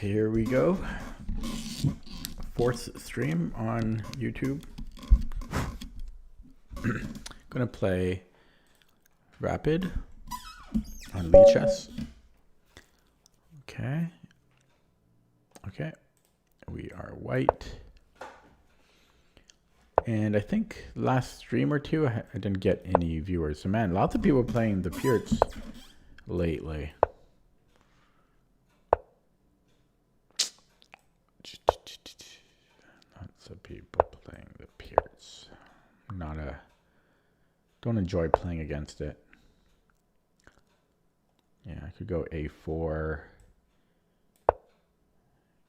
Here we go. Fourth stream on YouTube. Gonna play Rapid on Lichess. Okay. Okay. We are white. And I think last stream or two, I didn't get any viewers. So man, lots of people playing the Pirts lately. Lots of people playing the Pirts. Don't enjoy playing against it. Yeah, I could go A4.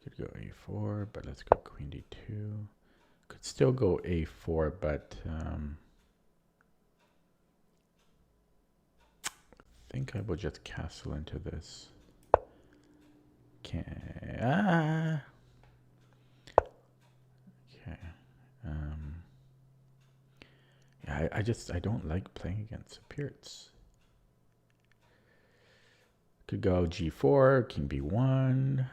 Could go A4, but let's go Queen D2. Could still go A4, but I think I will just castle into this. Okay. Okay. Yeah, I don't like playing against Pirts. Could go G4, King B1.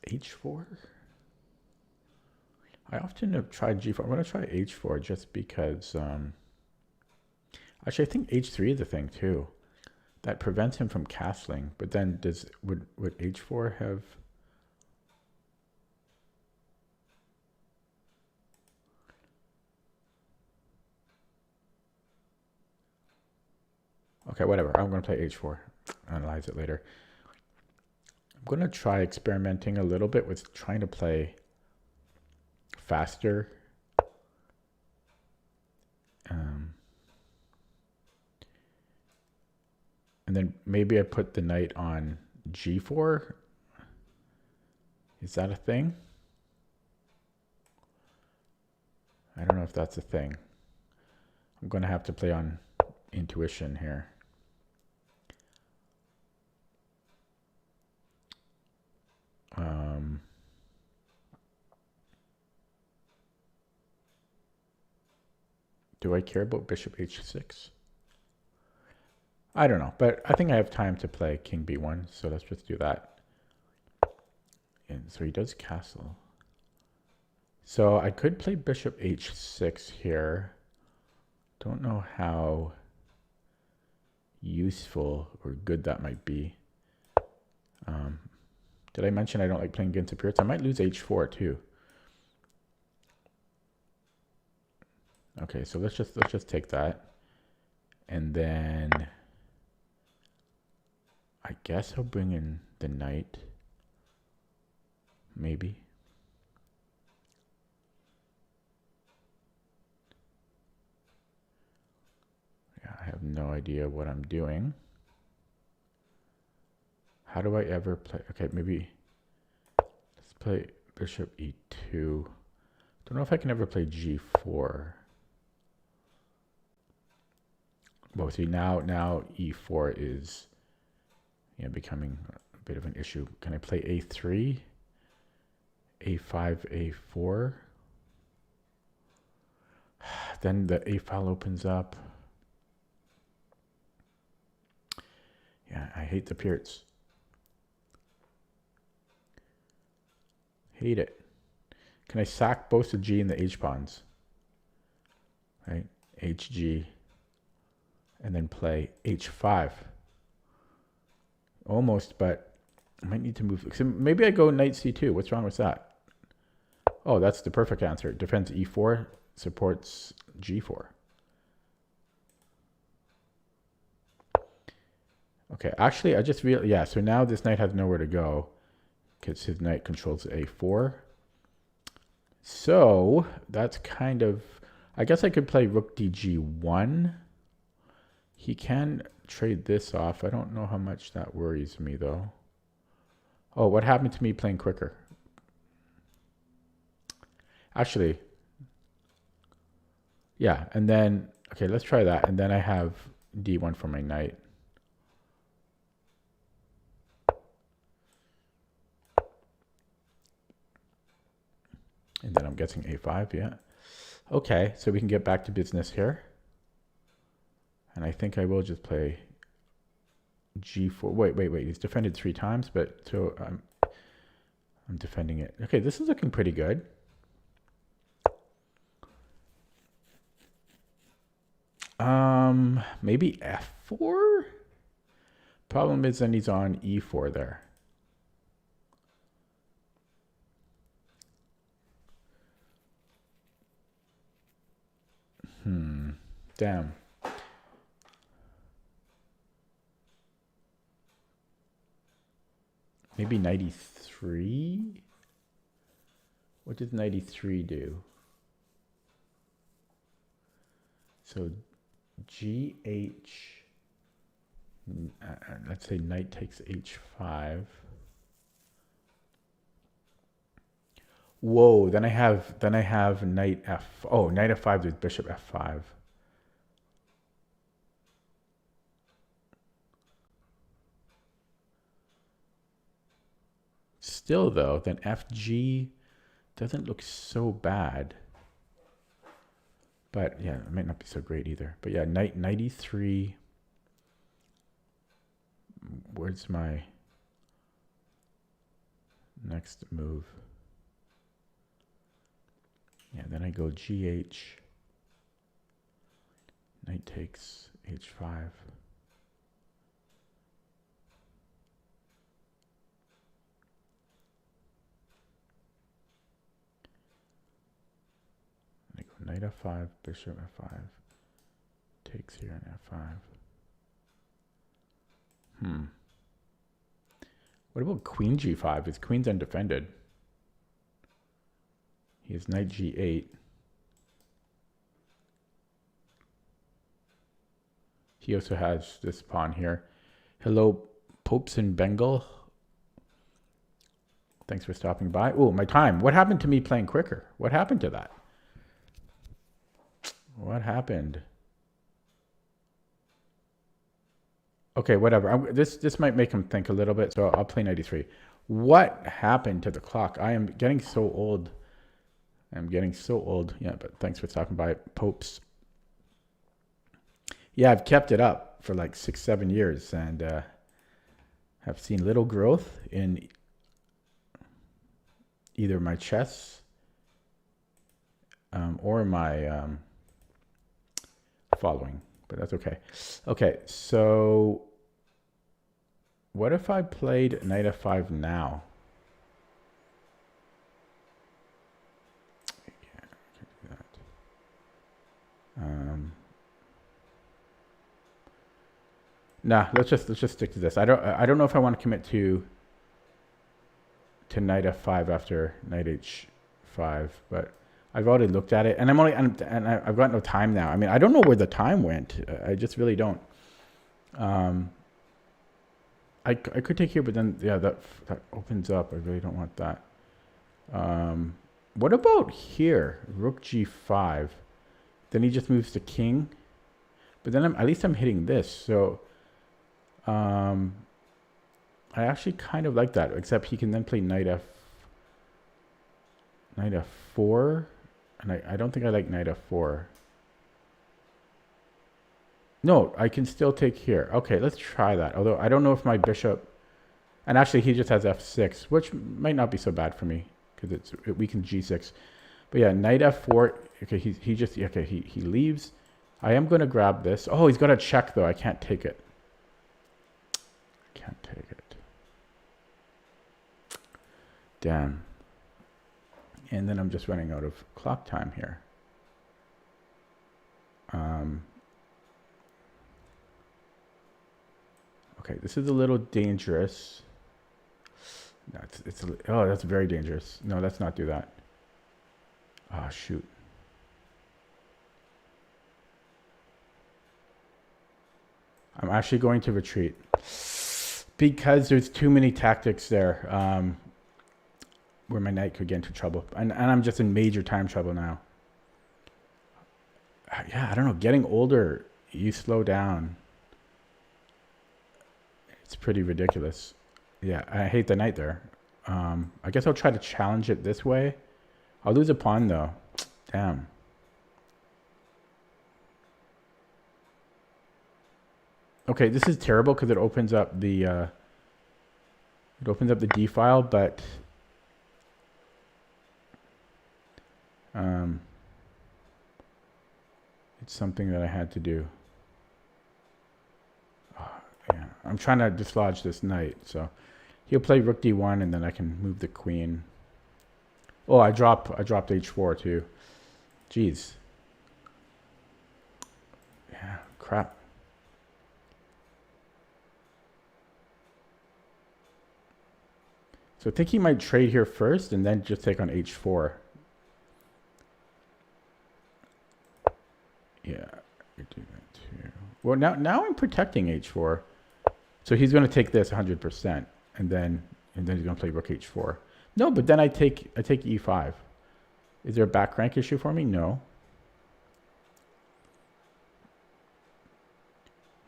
H4? I often have tried G4. I'm going to try H4 just because... actually, I think H3 is the thing too. That prevents him from castling. But then would H4 have... Okay, whatever. I'm going to play H4. Analyze it later. I'm going to try experimenting a little bit with trying to play faster. And then maybe I put the knight on G4. Is that a thing? I don't know if that's a thing. I'm going to have to play on intuition here. Do I care about bishop h6? I don't know, but I think I have time to play king b1, so let's just do that. And so he does castle. So I could play bishop h6 here. Don't know how useful or good that might be. Did I mention I don't like playing against Pirts? I might lose h4 too. Okay, so let's just take that, and then I guess I'll bring in the knight. Maybe. Yeah, I have no idea what I'm doing. How do I ever play? Okay, maybe let's play bishop e2. Don't know if I can ever play g4. Well, see, now e4 is becoming a bit of an issue. Can I play a3? a5, a4? Then the a file opens up. Yeah, I hate the Pirts. Hate it. Can I sack both the G and the H pawns? Right? HG. And then play H5. Almost, but I might need to move. So maybe I go knight C2. What's wrong with that? Oh, that's the perfect answer. Defends E4, supports G4. Okay, actually, I just realized, yeah, so now this knight has nowhere to go because his knight controls A4. So that's kind of, I guess I could play rook DG1. He can trade this off. I don't know how much that worries me, though. Oh, what happened to me playing quicker? Actually, yeah, and then, okay, let's try that. And then I have D1 for my knight. And then I'm guessing A5, yeah. Okay, so we can get back to business here. And I think I will just play g4. Wait. He's defended 3 times, but so I'm defending it. Okay, this is looking pretty good. Maybe f4? Problem is then he's on e4 there. Damn. Maybe knight e3? What does knight e3 do? So gh, let's say knight takes h5. Whoa, then I have knight f. Oh, knight f5 with bishop f5. Still though, then fg doesn't look so bad. But yeah, it might not be so great either. But yeah, knight e3. Where's my next move? Yeah, then I go gh. Knight takes h5. I go knight f5, bishop f5. Takes here and f5. What about queen g5? His queen's undefended. He has knight g8. He also has this pawn here. Hello, Popes in Bengal. Thanks for stopping by. Oh, my time. What happened to me playing quicker? What happened to that? What happened? Okay, whatever. This might make him think a little bit, so I'll play 93. What happened to the clock? I am getting so old. I'm getting so old. Yeah, but thanks for stopping by, Popes. Yeah, I've kept it up for like 6-7 years and have seen little growth in either my chess or my following, but that's okay. Okay, so what if I played knight f5 now? I can't do that. Nah, let's just stick to this. I don't know if I want to commit to knight f5 after knight h5, but I've already looked at it, and I've got no time now. I mean, I don't know where the time went. I just really don't. I could take here, but then yeah, that opens up. I really don't want that. What about here? Rook g5. Then he just moves to king, but then at least I'm hitting this. So I actually kind of like that, except he can then play knight f4, and I don't think I like knight f4. No, I can still take here. Okay, let's try that. Although I don't know if my bishop, and actually he just has f6, which might not be so bad for me because it weakens g6. But yeah, knight f4. Okay, he leaves. I am going to grab this. Oh, he's got a check though. I can't take it. Can't take it. Damn. And then I'm just running out of clock time here. Okay, this is a little dangerous. No, oh, that's very dangerous. No, let's not do that. Oh, shoot. I'm actually going to retreat because there's too many tactics there where my knight could get into trouble. And I'm just in major time trouble now. Yeah, I don't know. Getting older, you slow down. It's pretty ridiculous. Yeah, I hate the knight there. I guess I'll try to challenge it this way. I'll lose a pawn though. Damn. Okay, this is terrible because it opens up the D file, but it's something that I had to do. Yeah, I'm trying to dislodge this knight, so he'll play rook d1, and then I can move the queen. Oh, I dropped h4 too. Jeez. Yeah, crap. So I think he might trade here first and then just take on h4. Yeah, you do that too. Well, now I'm protecting h4. So he's going to take this 100%, and then he's going to play rook h4. No, but then I take e5. Is there a back rank issue for me? No.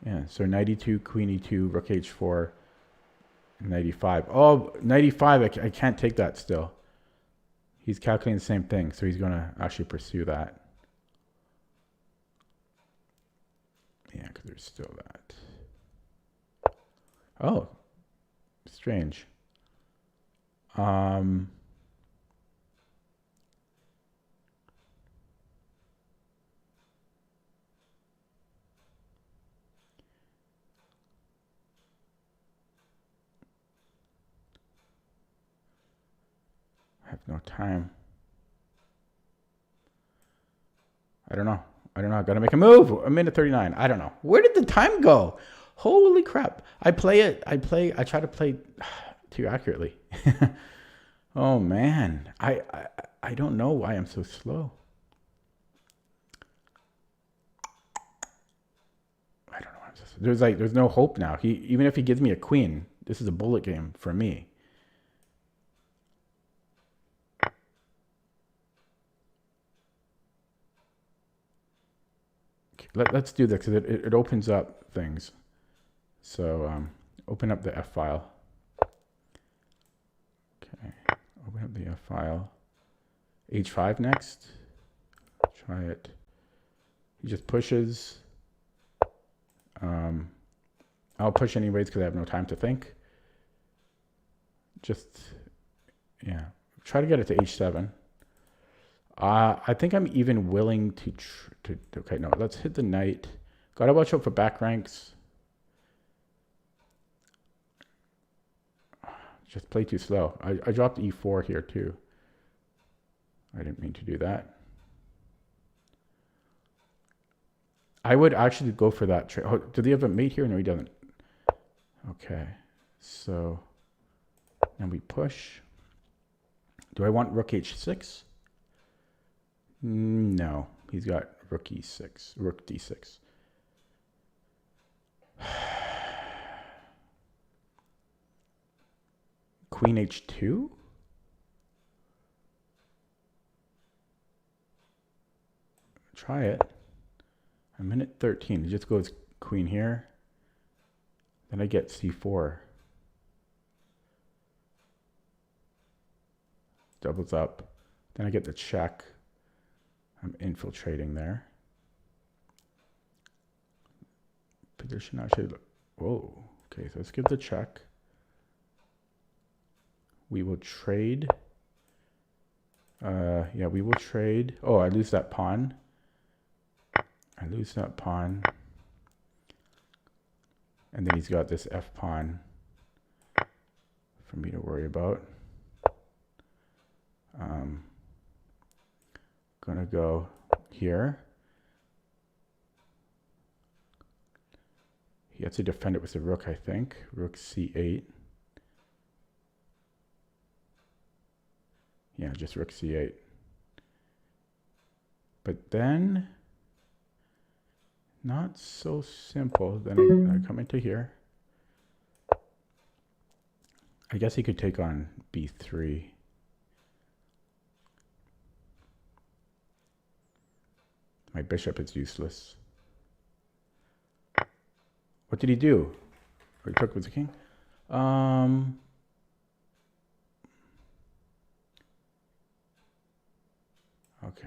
Yeah, so knight e2, queen e2, rook h4, knight e5. Oh, knight e5, I can't take that still. He's calculating the same thing, so he's going to actually pursue that. Yeah, because there's still that. Oh, strange. I have no time. I don't know. I gotta make a move. A minute 39. I don't know. Where did the time go? Holy crap. I try to play too accurately. Oh man. I don't know why I'm so slow. I don't know why I'm so slow. There's no hope now. Even if he gives me a queen, this is a bullet game for me. Let's do this because it opens up things. So open up the F file. Okay, open up the F file. H5 next. Try it. He just pushes. I'll push anyways because I have no time to think. Just, yeah. Try to get it to H7. I think I'm even willing to okay, no, let's hit the knight. Gotta watch out for back ranks. Just play too slow. I dropped E4 here too. I didn't mean to do that. I would actually go for that trade. Oh, do they have a mate here? No, he doesn't. Okay, so and we push. Do I want rook h6? No, he's got rook e6, rook d6. Queen h2? Try it. A minute 13. It just goes queen here. Then I get c4. Doubles up. Then I get the check. I'm infiltrating there. Position actually. Whoa. Okay, so let's give the check. We will trade. Yeah, we will trade. Oh, I lose that pawn. I lose that pawn. And then he's got this F pawn for me to worry about. Gonna go here. He has to defend it with the rook, I think. Rook c8. Yeah, just rook c8. But then, not so simple. Then I come into here. I guess he could take on b3. My bishop is useless. What did he do? Or he took with the king? Okay,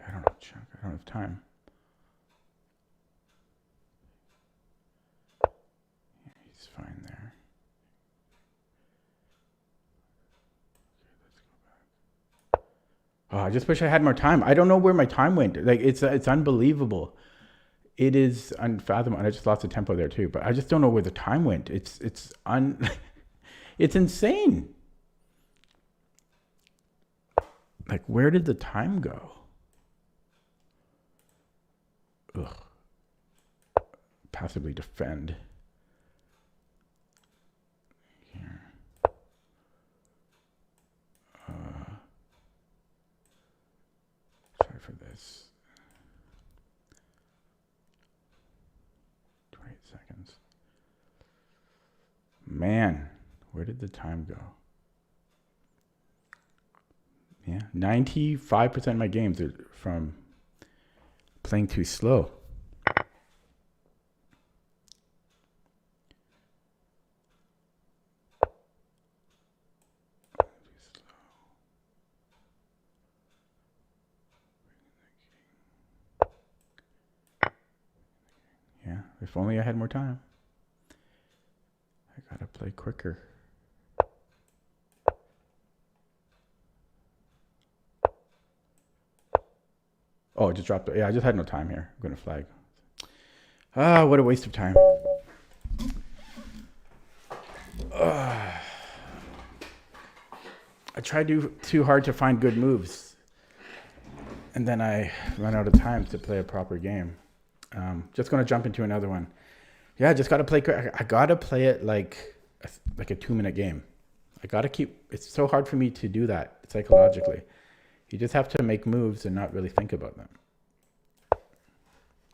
I don't know. Check. I don't have time. Oh, I just wish I had more time. I don't know where my time went. Like it's unbelievable. It is unfathomable. And I just lost the tempo there too. But I just don't know where the time went. It's it's insane. Like where did the time go? Ugh. Passively defend. Here. Try for this. 28 seconds. Man, where did the time go? Yeah, 95% of my games are from playing too slow. Yeah, if only I had more time. I gotta play quicker. Oh, it just dropped. Yeah, I just had no time here. I'm gonna flag. Ah, what a waste of time. I tried too hard to find good moves, and then I ran out of time to play a proper game. Just gonna jump into another one. Yeah, just gotta play. I gotta play it like a 2-minute game. I gotta keep. It's so hard for me to do that psychologically. You just have to make moves and not really think about them.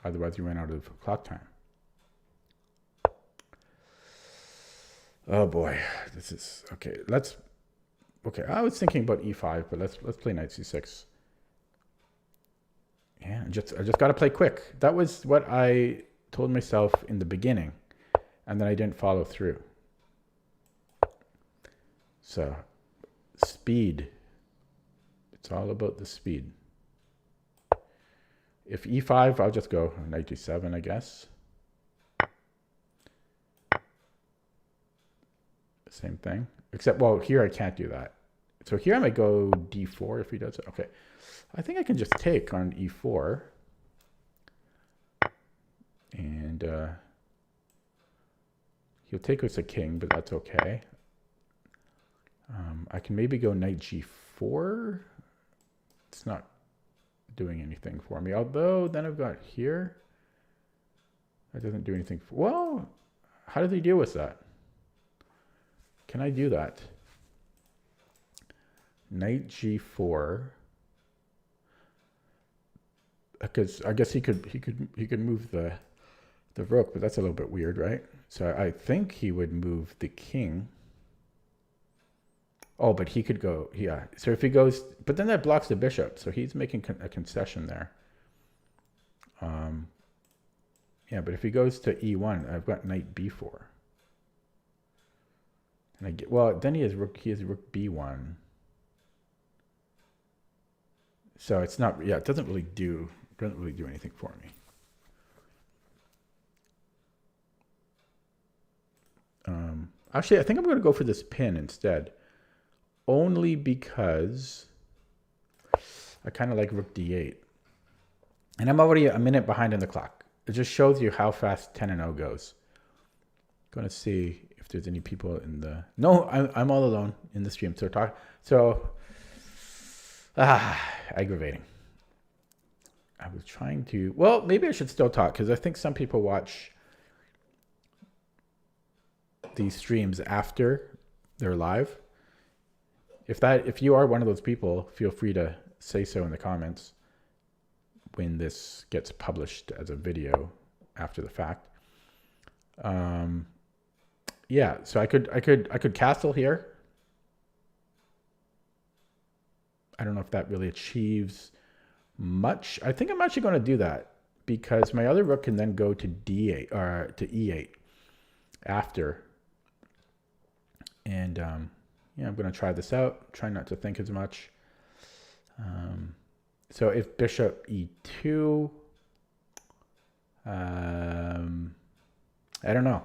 Otherwise, you run out of clock time. Oh boy, this is okay. Okay, I was thinking about e5, but let's play knight c6. Yeah, I just gotta play quick. That was what I told myself in the beginning, and then I didn't follow through. So, speed. It's all about the speed. If e5, I'll just go knight d7, I guess. Same thing. Except, well, here I can't do that. So here I might go d4 if he does it. Okay. I think I can just take on e4. And he'll take us a king, but that's okay. I can maybe go knight g4. It's not doing anything for me. Although then I've got here. That doesn't do anything. Well, how does he deal with that? Can I do that? Knight g4. Because I guess he could move the rook, but that's a little bit weird, right? So I think he would move the king. Oh, but he could go, yeah. So if he goes, but then that blocks the bishop. So he's making a concession there. Yeah, but if he goes to e1, I've got knight b4. And I get, well, then he has rook b1. So it's not, yeah, it doesn't really do anything for me. Actually, I think I'm going to go for this pin instead. Only because I kind of like rook d8. And I'm already a minute behind on the clock. It just shows you how fast 10-0 goes. Going to see if there's any people in the... No, I'm all alone in the stream. Aggravating. I was trying to... Well, maybe I should still talk because I think some people watch these streams after they're live. If you are one of those people, feel free to say so in the comments when this gets published as a video after the fact. Yeah, so I could castle here. I don't know if that really achieves much. I think I'm actually going to do that because my other rook can then go to d8 or to e8 after. And yeah, I'm going to try this out. Try not to think as much. So if bishop e2, I don't know.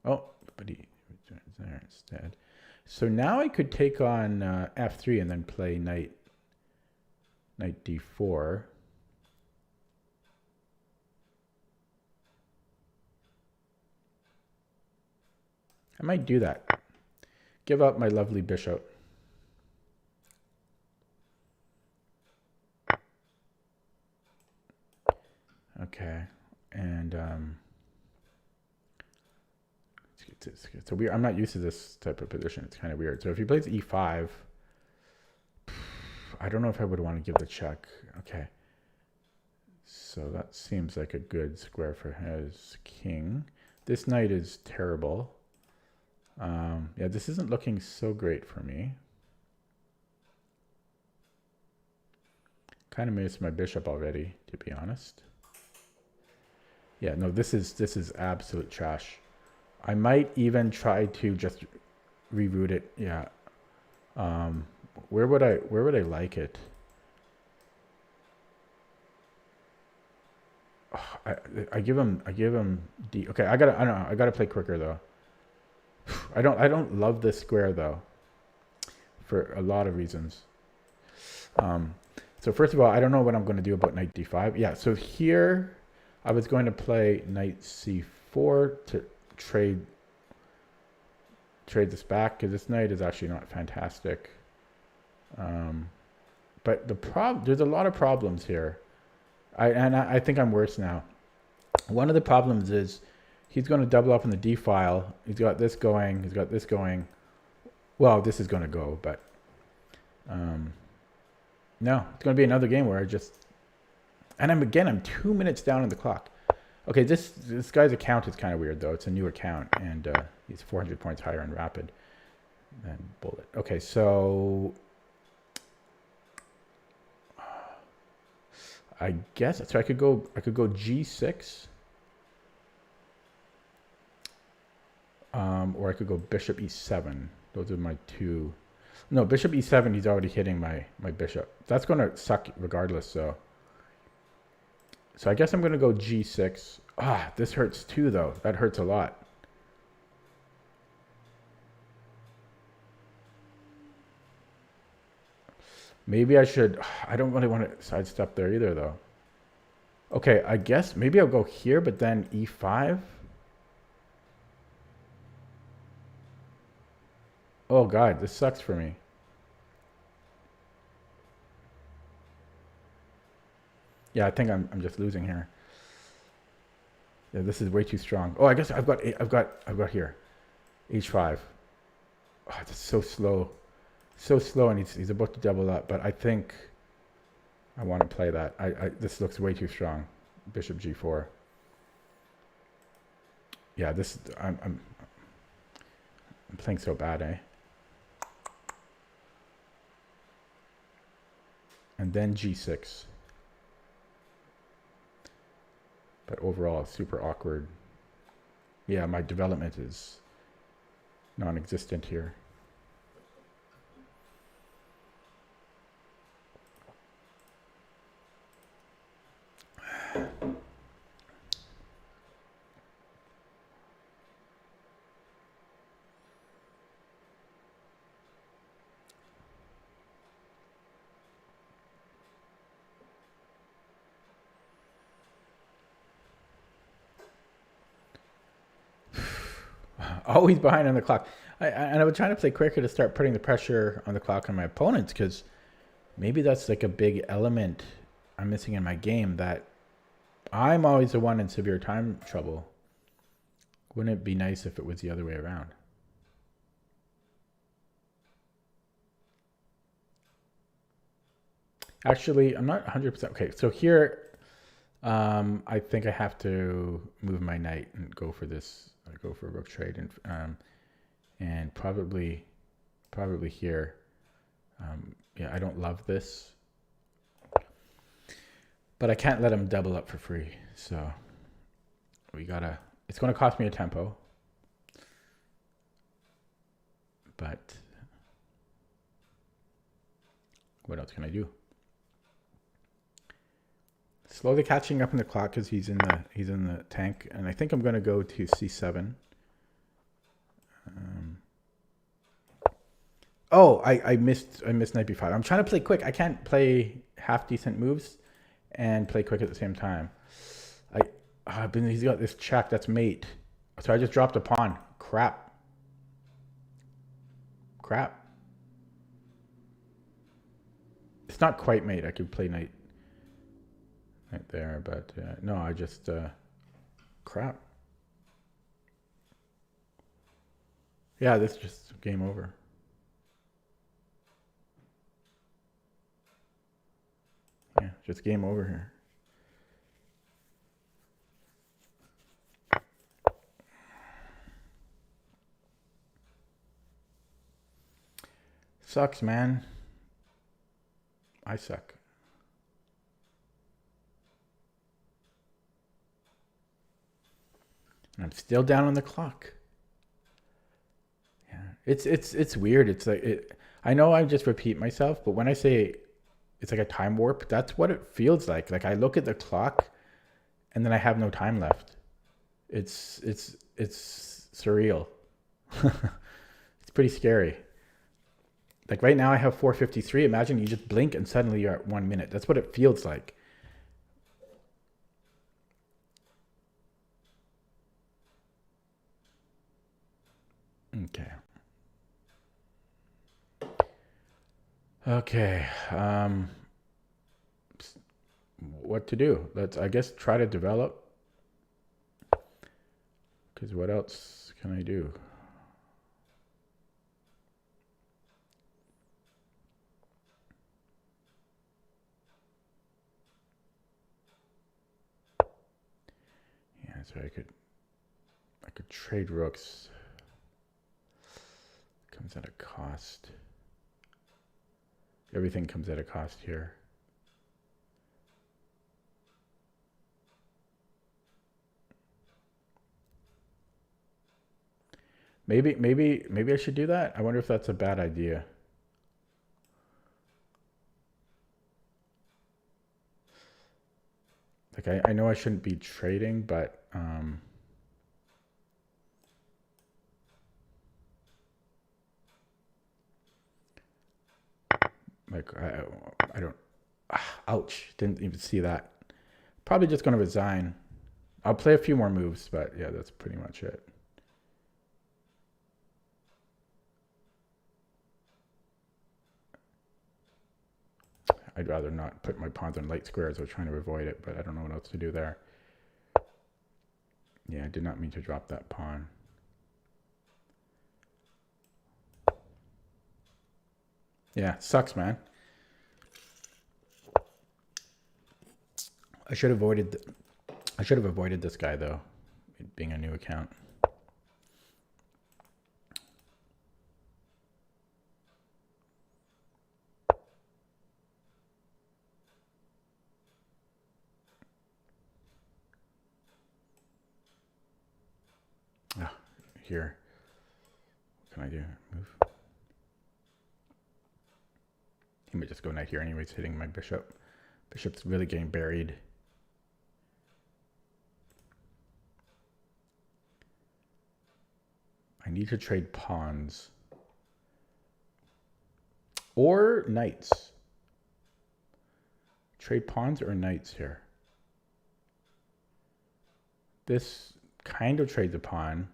Oh, but he returns there instead. So now I could take on f3 and then play knight knight d4. I might do that. Give up my lovely bishop. Okay, and it's weird. I'm not used to this type of position. It's kind of weird. So if he plays e5, I don't know if I would want to give the check. Okay, so that seems like a good square for his king. This knight is terrible. Yeah, this isn't looking so great for me. Kind of missed my bishop already, to be honest. Yeah, no, this is absolute trash. I might even try to just reroute it. Yeah. Where would I like it? Oh, I give him D. Okay, I don't know. I gotta play quicker though. I don't love this square though, for a lot of reasons. So first of all, I don't know what I'm going to do about knight d5. Yeah, so here I was going to play knight c4 to trade this back, because this knight is actually not fantastic. But there's a lot of problems here. I think I'm worse now. One of the problems is he's going to double up on the d file. He's got this going. He's got this going. Well, this is going to go, but no, it's going to be another game where I just, and I'm 2 minutes down on the clock. Okay, this guy's account is kind of weird though. It's a new account, and he's 400 points higher in rapid than Bullet. Okay, so I guess so. I could go g6, or I could go bishop e7. Those are my two. No, bishop e7. He's already hitting my bishop. That's going to suck regardless. So I guess I'm going to go g6. Ah, this hurts too, though. That hurts a lot. Maybe I should. I don't really want to sidestep there either, though. Okay, I guess maybe I'll go here, but then e5. Oh, God, this sucks for me. Yeah, I think I'm just losing here. Yeah, this is way too strong. Oh, I guess I've got here, h5. Oh, it's so slow, and he's about to double up. But I think I want to play that. This looks way too strong. Bishop g4. Yeah, this I'm playing so bad, eh? And then g6. But overall, super awkward. Yeah, my development is non-existent here. Always behind on the clock. And I was trying to play quicker to start putting the pressure on the clock on my opponents, because maybe that's like a big element I'm missing in my game, that I'm always the one in severe time trouble. Wouldn't it be nice if it was the other way around? Actually, I'm not 100%. Okay, so here, I think I have to move my knight and go for this. I go for a rook trade, and probably here. Yeah, I don't love this, but I can't let him double up for free. So we gotta. It's going to cost me a tempo, but what else can I do? Slowly catching up in the clock because he's in the tank, and I think I'm going to go to c7. Oh, I missed knight b5. I'm trying to play quick. I can't play half decent moves and play quick at the same time. He's got this check that's mate. So I just dropped a pawn. Crap. It's not quite mate. I could play knight right there, but no, I just crap. Yeah, this is just game over. Yeah, just game over here. Sucks, man. I suck. And I'm still down on the clock. Yeah, it's weird. It's like I know I just repeat myself, but when I say it's like a time warp, that's what it feels like. Like I look at the clock, and then I have no time left. It's surreal. It's pretty scary. Like right now I have 4:53. Imagine you just blink and suddenly you're at 1 minute. That's what it feels like. Okay. Okay. What to do? Let's, I guess, try to develop. Because what else can I do? Yeah, so I could trade rooks. Comes at a cost. Everything comes at a cost here. Maybe I should do that. I wonder if that's a bad idea. Like I know I shouldn't be trading, but like I don't. Ouch! Didn't even see that. Probably just going to resign. I'll play a few more moves, but yeah, that's pretty much it. I'd rather not put my pawns on light squares. I was trying to avoid it, but I don't know what else to do there. Yeah, I did not mean to drop that pawn. Yeah, sucks, man. I should have avoided this guy though, it being a new account. Here. What can I do? Move. He might just go knight here anyways, hitting my bishop. Bishop's really getting buried. I need to trade pawns. Or knights. Trade pawns or knights here. This kind of trades a pawn.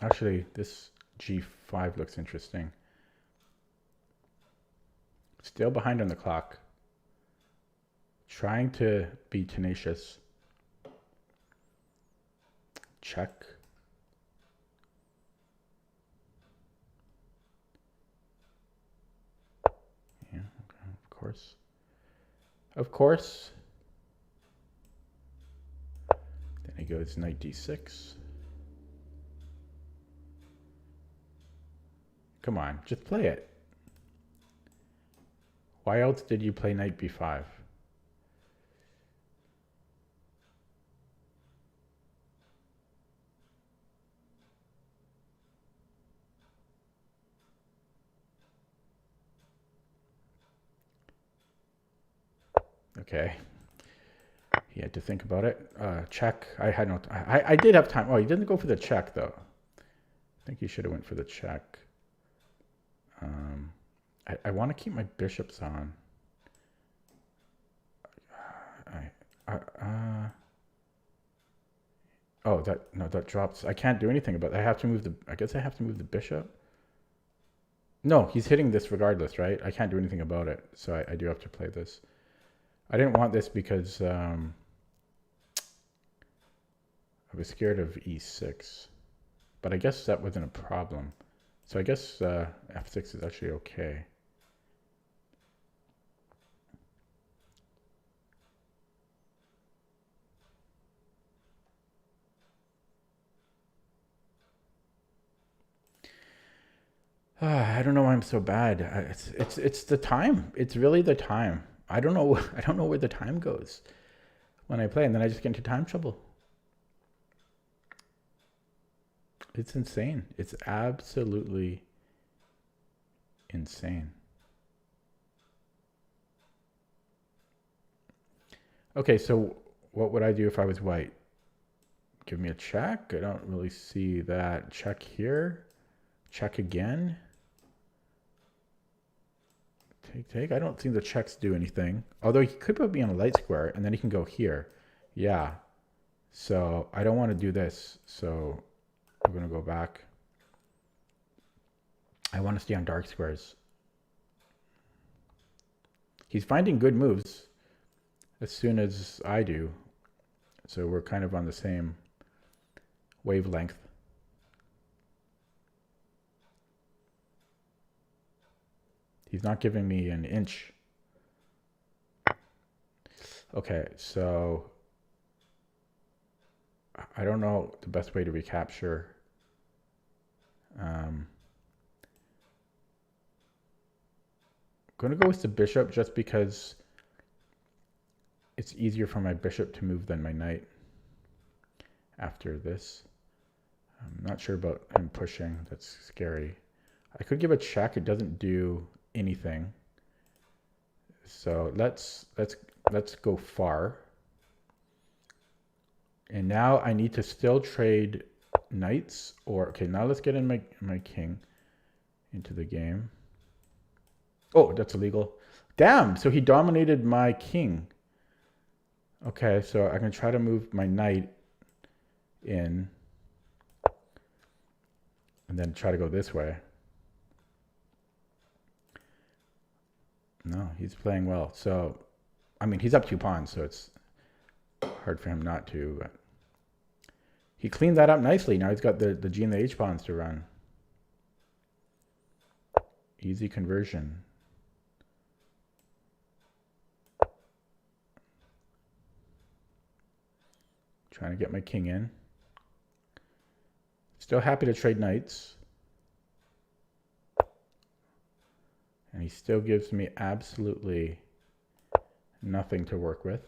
Actually, this g5 looks interesting. Still behind on the clock. Trying to be tenacious. Check. Yeah, okay, of course. Of course. Then he goes knight d6. Come on, just play it. Why else did you play knight b5? Okay. He had to think about it. Check. I had no. I did have time. Oh, he didn't go for the check though. I think he should have went for the check. I want to keep my bishops on. Oh, that drops. I can't do anything about it. I have to move the, I guess I have to move the bishop. No, he's hitting this regardless, right? I can't do anything about it. So I do have to play this. I didn't want this because I was scared of e6. But I guess that wasn't a problem. So I guess f6 is actually okay. I don't know why I'm so bad. It's the time. It's really the time. I don't know. I don't know where the time goes when I play, and then I just get into time trouble. It's insane. It's absolutely insane. Okay, so what would I do if I was white? Give me a check? I don't really see that. Check here. Check again. Take. I don't think the checks do anything. Although he could put me on a light square, and then he can go here. Yeah. So I don't want to do this. So I'm going to go back. I want to stay on dark squares. He's finding good moves as soon as I do. So we're kind of on the same wavelength. He's not giving me an inch. Okay, so I don't know the best way to recapture. I'm going to go with the bishop just because it's easier for my bishop to move than my knight after this. I'm not sure about him pushing. That's scary. I could give a check. It doesn't do anything. So let's go far. And now I need to still trade knights, or okay, now let's get in my king into the game. Oh, that's illegal. Damn, so he dominated my king. Okay, so I can try to move my knight in and then try to go this way. No, he's playing well. So, I mean, he's up 2 pawns, so it's hard for him not to. But he cleaned that up nicely. Now he's got the G and the H pawns to run. Easy conversion. Trying to get my king in. Still happy to trade knights. And he still gives me absolutely nothing to work with.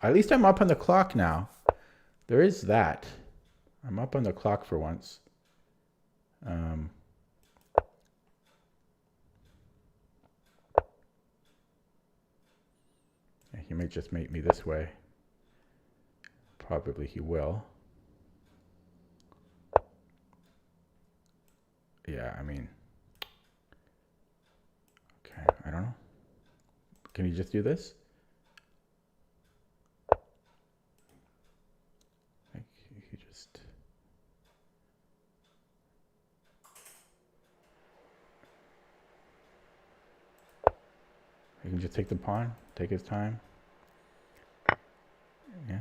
At least I'm up on the clock now. There is that. I'm up on the clock for once. He might just mate me this way. Probably he will. Yeah, I mean... Okay, I don't know. Can he just do this? Like, he just... He can just take the pawn, take his time. Yeah.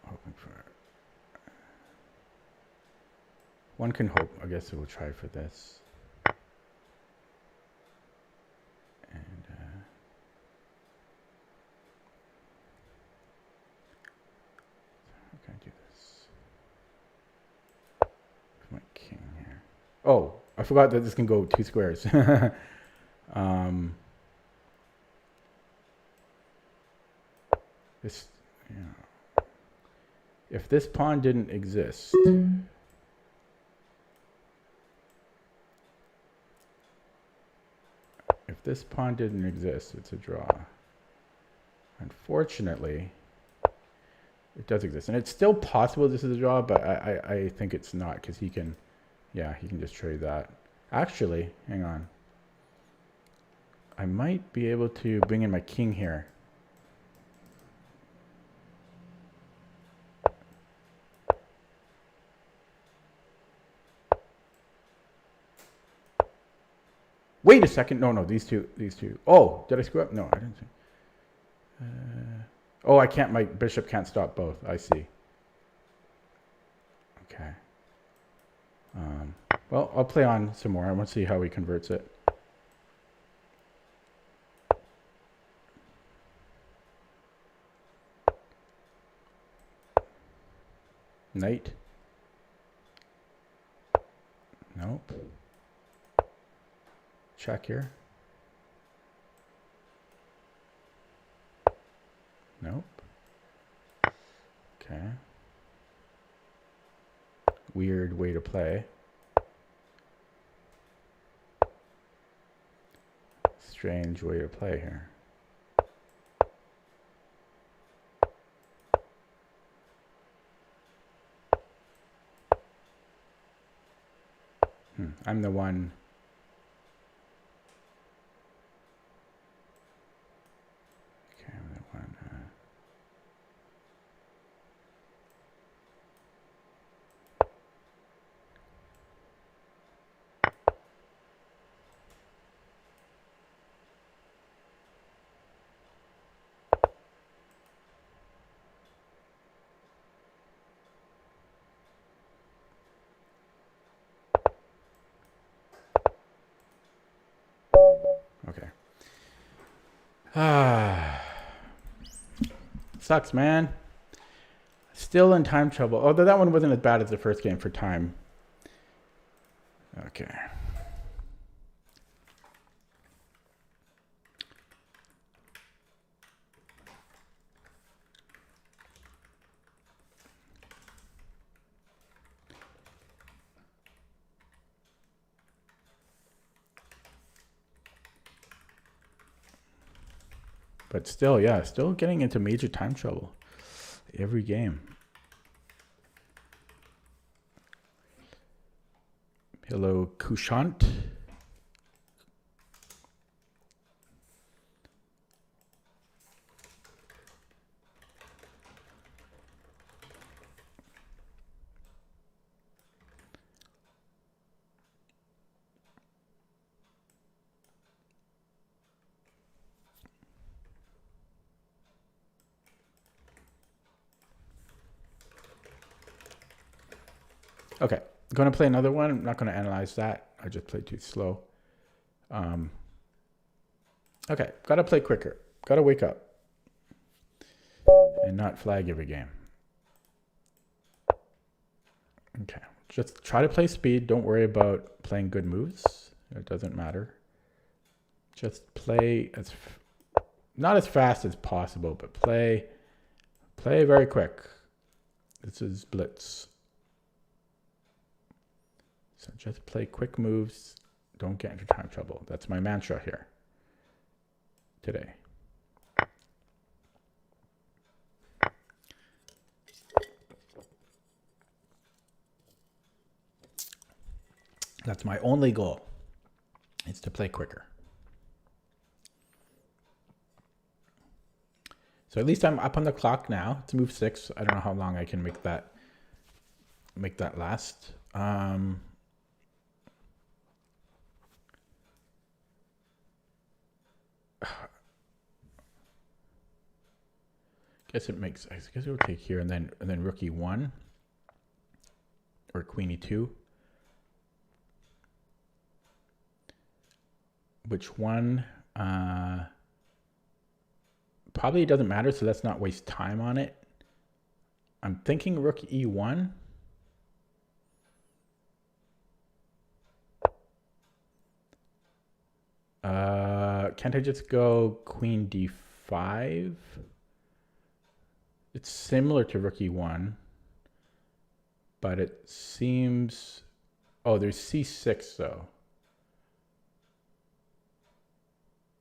Hoping for... One can hope. I guess we'll try for this. And how can I do this? With my king here. Oh, I forgot that this can go 2 squares. This, you know, if this pawn didn't exist, this pawn didn't exist, it's a draw. Unfortunately, it does exist. And it's still possible this is a draw, but I think it's not because he can, yeah, he can just trade that. Actually, hang on. I might be able to bring in my king here. Wait a second. No, these two. Oh, did I screw up? No, I didn't see. Oh, I can't, my bishop can't stop both. I see. Okay. Well, I'll play on some more. I want to see how he converts it. Knight. Nope. Check here. Nope. Okay. Weird way to play. Strange way to play here. I'm the one. Okay, I'm the one. Okay. Sucks, man. Still in time trouble. Although that one wasn't as bad as the first game for time. Okay. But still, yeah, still getting into major time trouble every game. Hello, Kushant. Okay, I'm going to play another one. I'm not going to analyze that. I just played too slow. Okay, got to play quicker. Got to wake up and not flag every game. Okay, just try to play speed. Don't worry about playing good moves. It doesn't matter. Just play as not as fast as possible, but play very quick. This is blitz. So just play quick moves. Don't get into time trouble. That's my mantra here today. That's my only goal. It's to play quicker. So at least I'm up on the clock now. It's move 6. I don't know how long I can make that last. Guess it makes. I guess it will take here and then rook e1 or queen e2. Which one? Probably doesn't matter, so let's not waste time on it. I'm thinking rook e1. Can't I just go queen d5? It's similar to rook e1, but it seems... Oh, there's c6 though.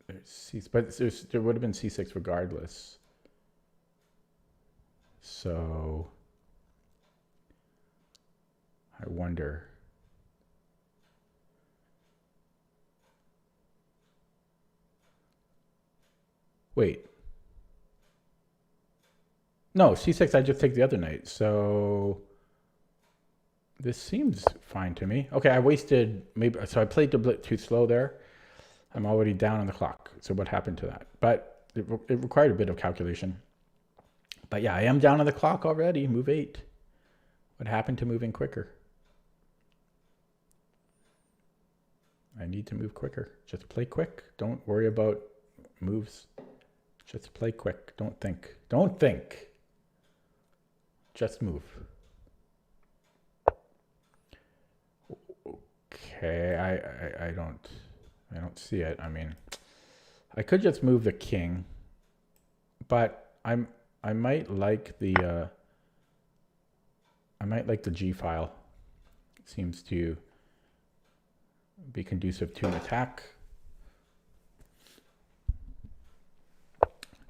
But there would have been c6 regardless. So I wonder. Wait. No, c6, I just take the other knight. So this seems fine to me. Okay, I wasted maybe, so I played a bit too slow there. I'm already down on the clock. So what happened to that? But it required a bit of calculation. But yeah, I am down on the clock already. Move 8. What happened to moving quicker? I need to move quicker. Just play quick. Don't worry about moves. Just play quick. Don't think. Don't think. Just move. Okay, I don't see it. I mean, I could just move the king, but I might like the G file. It seems to be conducive to an attack.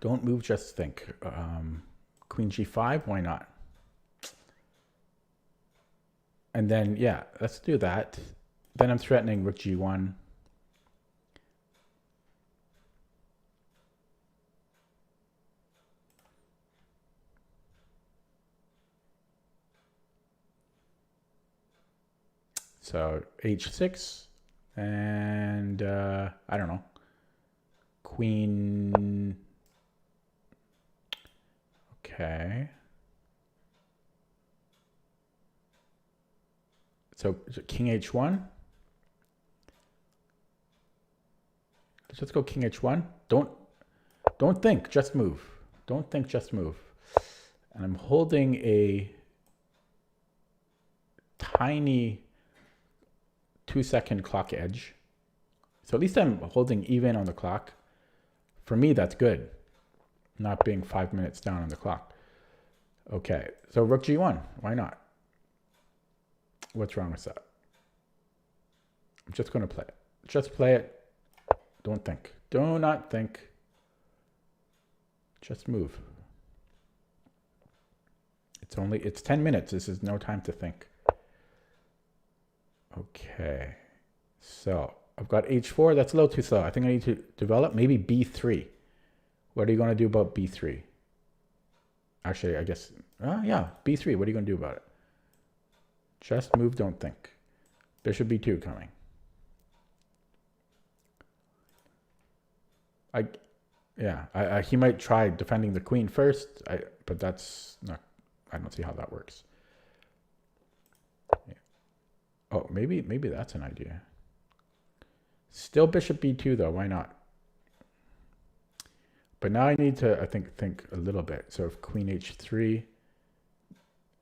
Don't move, just think. Queen G5, why not? And then, yeah, let's do that. Then I'm threatening Rook G1. So H6, and I don't know, Queen. Okay. So King H1. Let's just go King H1. Don't think, just move. Don't think, just move. And I'm holding a tiny 2-second clock edge. So at least I'm holding even on the clock. For me, that's good. Not being 5 minutes down on the clock. Okay, so Rook G1, why not? What's wrong with that? I'm just going to play it. Just play it. Don't think. Do not think. Just move. It's 10 minutes. This is no time to think. Okay. So I've got H4. That's a little too slow. I think I need to develop maybe B3. What are you going to do about B3? Actually, I guess, yeah, B3. What are you going to do about it? Just move, don't think. Bishop B2 coming. He might try defending the queen first, but that's not, I don't see how that works. Yeah. Oh, maybe that's an idea. Still Bishop B2 though, why not? But now I need to, I think a little bit. So if Queen H3,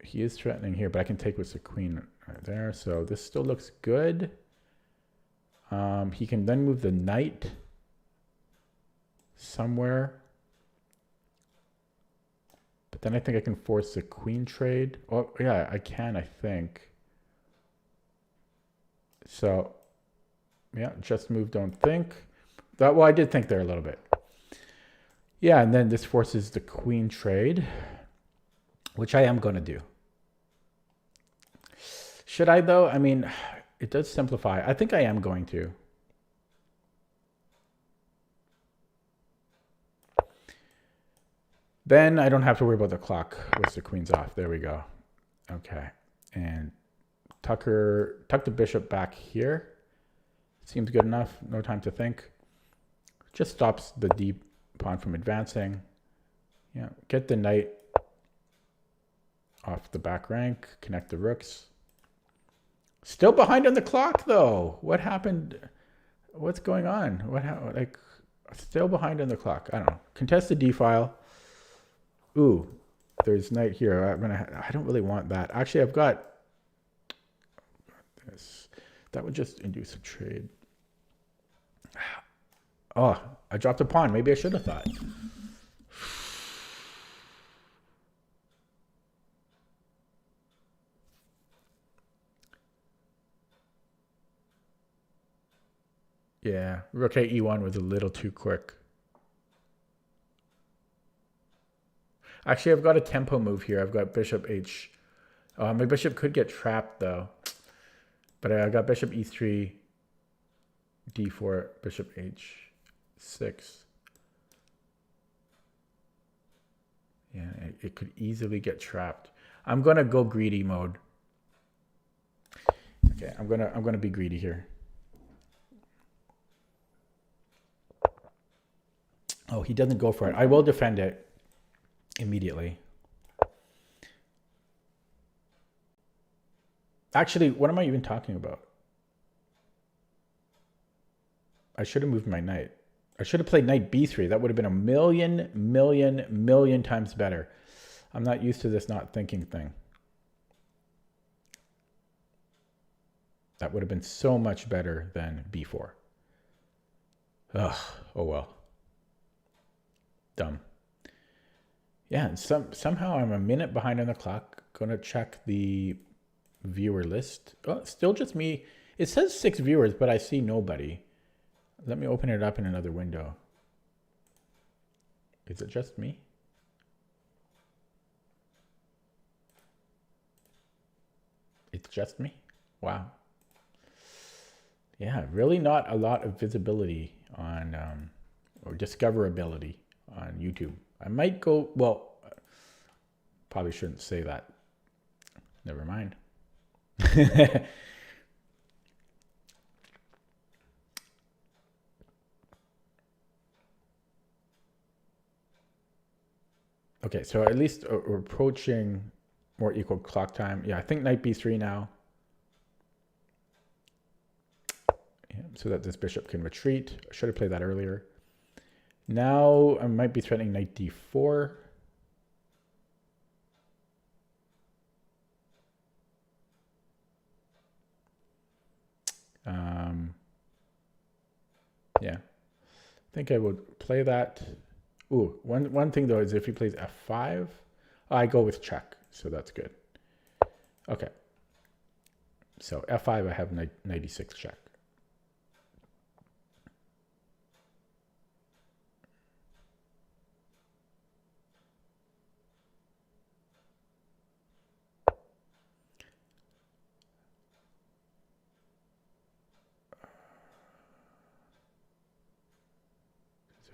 he is threatening here, but I can take with the queen right there. So this still looks good. He can then move the knight somewhere. But then I think I can force the queen trade. Oh, yeah, I can, I think. So, yeah, just move, don't think. Well, I did think there a little bit. Yeah, and then this forces the queen trade, which I am going to do. Should I, though? I mean, it does simplify. I think I am going to. Then I don't have to worry about the clock with the queens off. There we go. Okay. And tuck the bishop back here. Seems good enough. No time to think. Just stops the deep pawn from advancing. Yeah, get the knight off the back rank. Connect the rooks. Still behind on the clock, though. What happened? What's going on? Like, still behind on the clock. I don't know. Contest the D file. Ooh, there's knight here. I don't really want that. Actually, I've got this. That would just induce a trade. Oh, I dropped a pawn. Maybe I should have thought. Yeah, rook e1 was a little too quick. Actually, I've got a tempo move here. I've got bishop h. My bishop could get trapped though. But I got bishop e3, d4, bishop h6. Yeah, it could easily get trapped. I'm gonna go greedy mode. Okay, I'm gonna be greedy here. Oh, he doesn't go for it. I will defend it immediately. Actually, what am I even talking about? I should have moved my knight. I should have played knight b3. That would have been a million times better. I'm not used to this not thinking thing. That would have been so much better than b4. Ugh, oh well. Dumb. Yeah, and somehow I'm a minute behind on the clock. Gonna check the viewer list. Oh, still just me. It says 6 viewers, but I see nobody. Let me open it up in another window. Is it just me? It's just me? Wow. Yeah, really not a lot of visibility on, or discoverability on YouTube. I might go, well, probably shouldn't say that. Never mind. Okay, so at least we're approaching more equal clock time. Yeah, I think knight b3 now. Yeah, so that this bishop can retreat. I should have played that earlier. Now I might be threatening knight d4. Yeah, I think I would play that. Ooh, one thing though is if he plays f5, I go with check, so that's good. Okay, so f5, I have knight e6 check.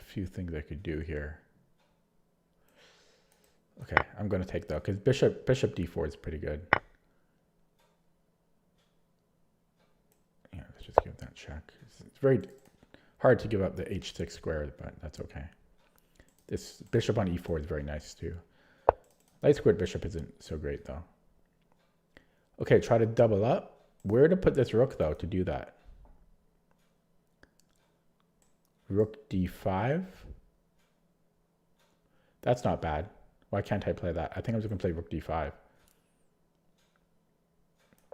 Few things I could do here. Okay, I'm going to take though, because bishop d4 is pretty good. Yeah, let's just give that check. It's very hard to give up the h6 square, but that's okay. This bishop on e4 is very nice too. Light squared bishop isn't so great though. Okay, try to double up. Where to put this rook though to do that? Rook d5. That's not bad. Why can't I play that? I think I'm just going to play rook d5.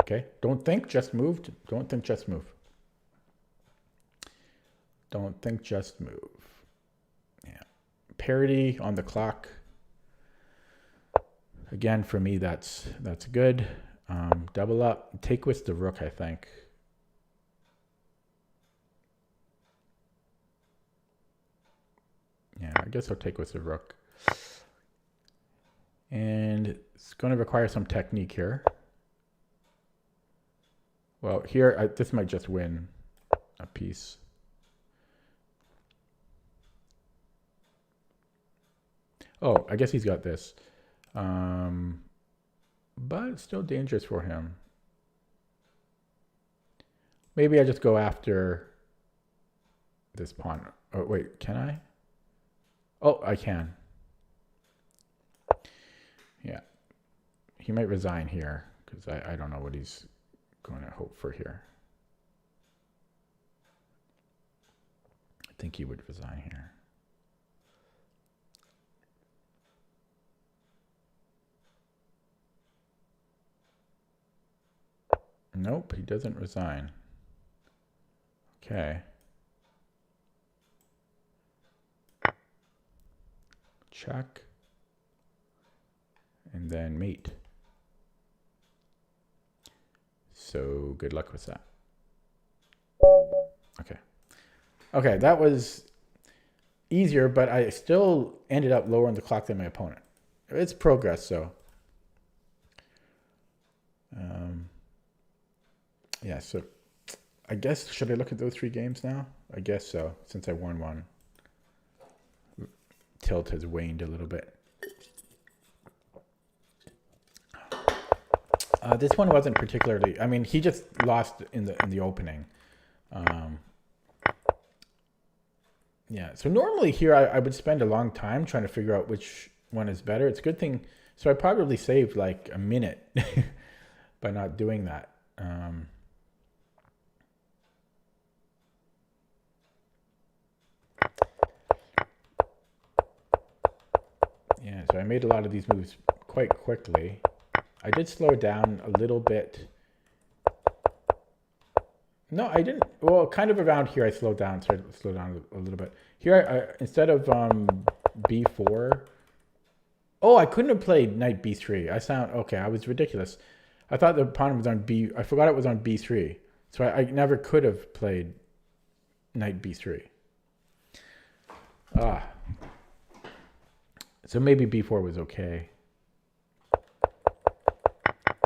Okay, don't think, just move. Don't think, just move. Don't think, just move. Yeah. Parity on the clock. Again, for me, that's good. Double up. Take with the rook, I think. Yeah, I guess I'll take with the rook. And it's going to require some technique here. Well, here, this might just win a piece. Oh, I guess he's got this. But it's still dangerous for him. Maybe I just go after this pawn. Oh, wait, can I? Oh, I can. Yeah. He might resign here because I don't know what he's going to hope for here. I think he would resign here. Nope, he doesn't resign. Okay. Check. And then mate. So good luck with that. Okay. Okay, that was easier, but I still ended up lower on the clock than my opponent. It's progress, so. Yeah, so I guess, should I look at those 3 games now? I guess so, since I won one. Tilt has waned a little bit. This one wasn't particularly. I mean, he just lost in the opening. Yeah. So normally here I would spend a long time trying to figure out which one is better. It's a good thing. So I probably saved like a minute by not doing that. Yeah. So I made a lot of these moves quite quickly. I did slow down a little bit. No, I didn't. Well, kind of around here, I slowed down, started to slow down a little bit. Here, instead of b4, oh, I couldn't have played knight b3. I sound, okay, I was ridiculous. I thought the pawn was on b, I forgot it was on b3. So I never could have played knight b3. So maybe b4 was okay.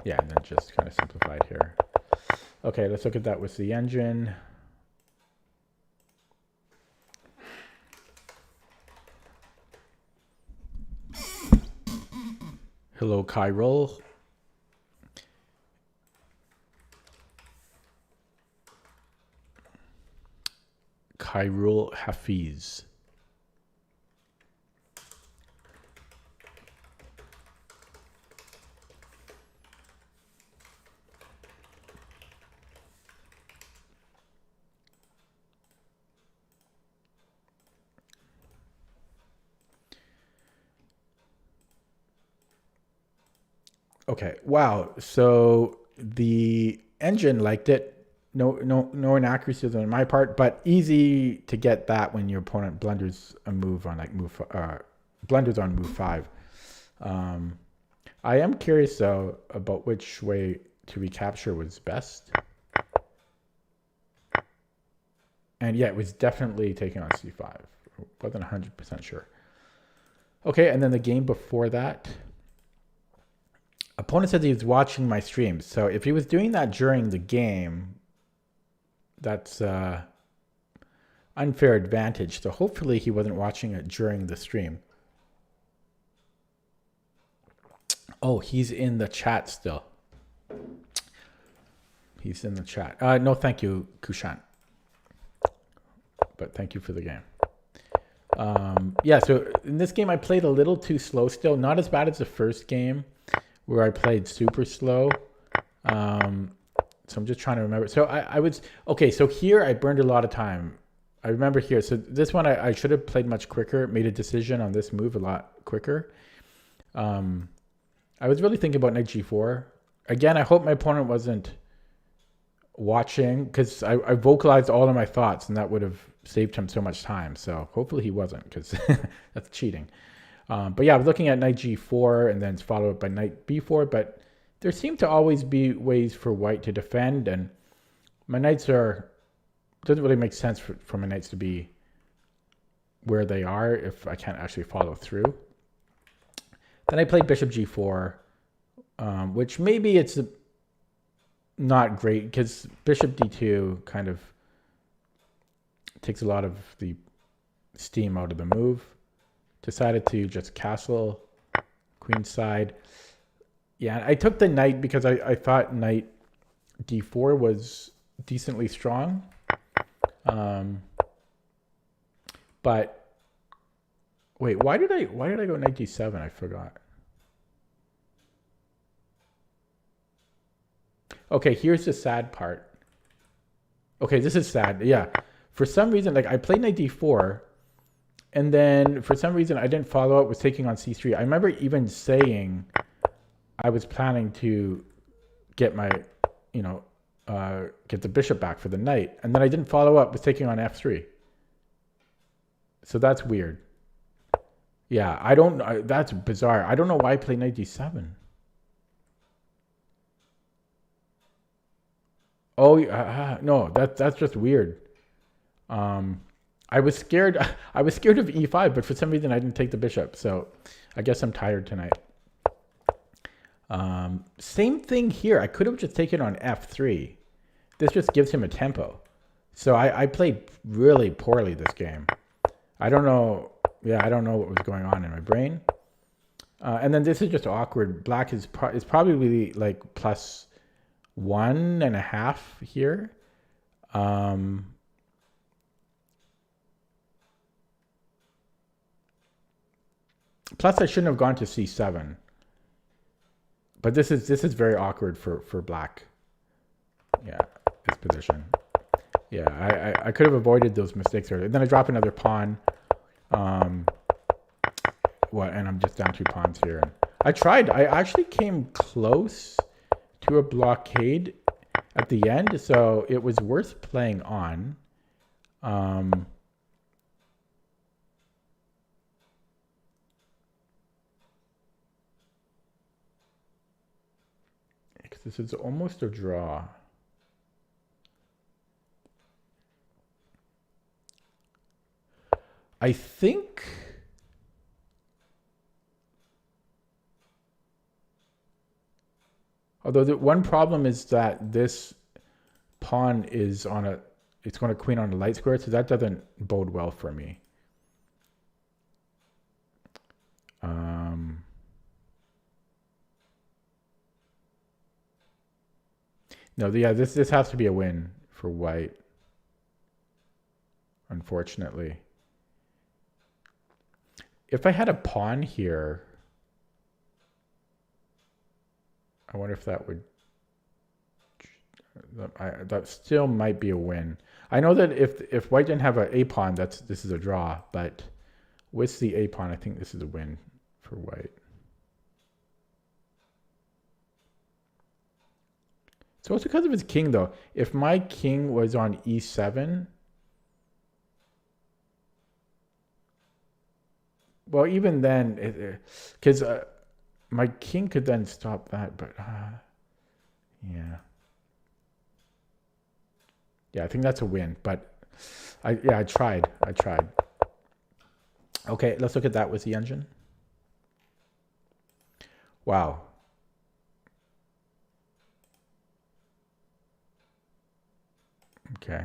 Yeah, and then just kind of simplified here. Okay, let's look at that with the engine. Hello, Kyril. Kyril Hafiz. Okay, wow. So the engine liked it. No inaccuracies on my part, but easy to get that when your opponent blunders a move on blunders on move 5. I am curious though about which way to recapture was best. And yeah, it was definitely taking on c5. Wasn't 100% sure. Okay, and then the game before that. Opponent said he was watching my streams. So if he was doing that during the game, that's unfair advantage. So hopefully he wasn't watching it during the stream. Oh, he's in the chat still. He's in the chat. No, thank you, Kushan. But thank you for the game. Yeah, so in this game I played a little too slow still. Not as bad as the first game where I played super slow. So I'm just trying to remember. So I was, okay, so here I burned a lot of time. I remember here. So this one I should have played much quicker, made a decision on this move a lot quicker. I was really thinking about knight g4. Again, I hope my opponent wasn't watching because I vocalized all of my thoughts and that would have saved him so much time. So hopefully he wasn't because that's cheating. But yeah, I was looking at knight g4 and then followed up by knight b4, but there seem to always be ways for white to defend, and my knights doesn't really make sense for my knights to be where they are if I can't actually follow through. Then I played bishop g4, which maybe it's not great because bishop d2 kind of takes a lot of the steam out of the move. Decided to just castle queenside. Yeah, I took the knight because I thought knight d4 was decently strong. But wait, why did I go knight d7? I forgot. Okay, here's the sad part. Okay, this is sad. Yeah. For some reason, like I played knight d4, and then for some reason I didn't follow up with taking on c3. I remember even saying I was planning to get my, get the bishop back for the knight. And then I didn't follow up with taking on f3. So that's weird. Yeah, that's bizarre. I don't know why I played knight d7. Oh, no, that's just weird. I was scared. I was scared of e5, but for some reason I didn't take the bishop. So I guess I'm tired tonight. Same thing here. I could have just taken on f3. This just gives him a tempo. So I played really poorly this game. I don't know. Yeah, I don't know what was going on in my brain. And then this is just awkward. Black is probably like plus 1.5 here. Plus, I shouldn't have gone to c7. But this is very awkward for black. Yeah, this position. Yeah, I could have avoided those mistakes earlier. Then I drop another pawn. And I'm just down 2 pawns here. I tried. I actually came close to a blockade at the end, so it was worth playing on. Because this is almost a draw. I think although the one problem is that this pawn is on a, it's going to queen on a light square, so that doesn't bode well for me. No, yeah, this has to be a win for white, unfortunately. If I had a pawn here, I wonder if that would, that still might be a win. I know that if white didn't have a pawn, this is a draw, but with the a pawn, I think this is a win for white. So it's because of his king, though. If my king was on e7, well, even then, because my king could then stop that, but yeah. Yeah, I think that's a win, but I tried. Okay, let's look at that with the engine. Wow. Okay.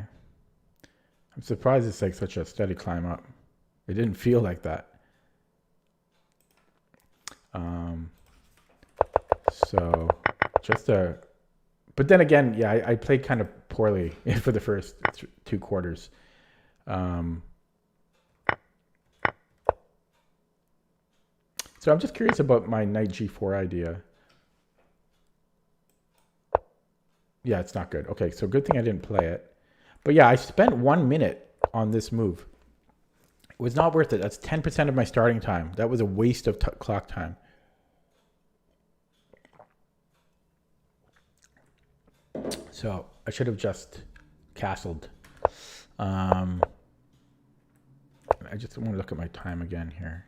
I'm surprised it's like such a steady climb up. It didn't feel like that. So just but then again, yeah, I played kind of poorly for the first 2 quarters. So I'm just curious about my knight g4 idea. Yeah, it's not good. Okay, so good thing I didn't play it. But yeah, I spent 1 minute on this move. It was not worth it. That's 10% of my starting time. That was a waste of clock time. So I should have just castled. I just want to look at my time again here.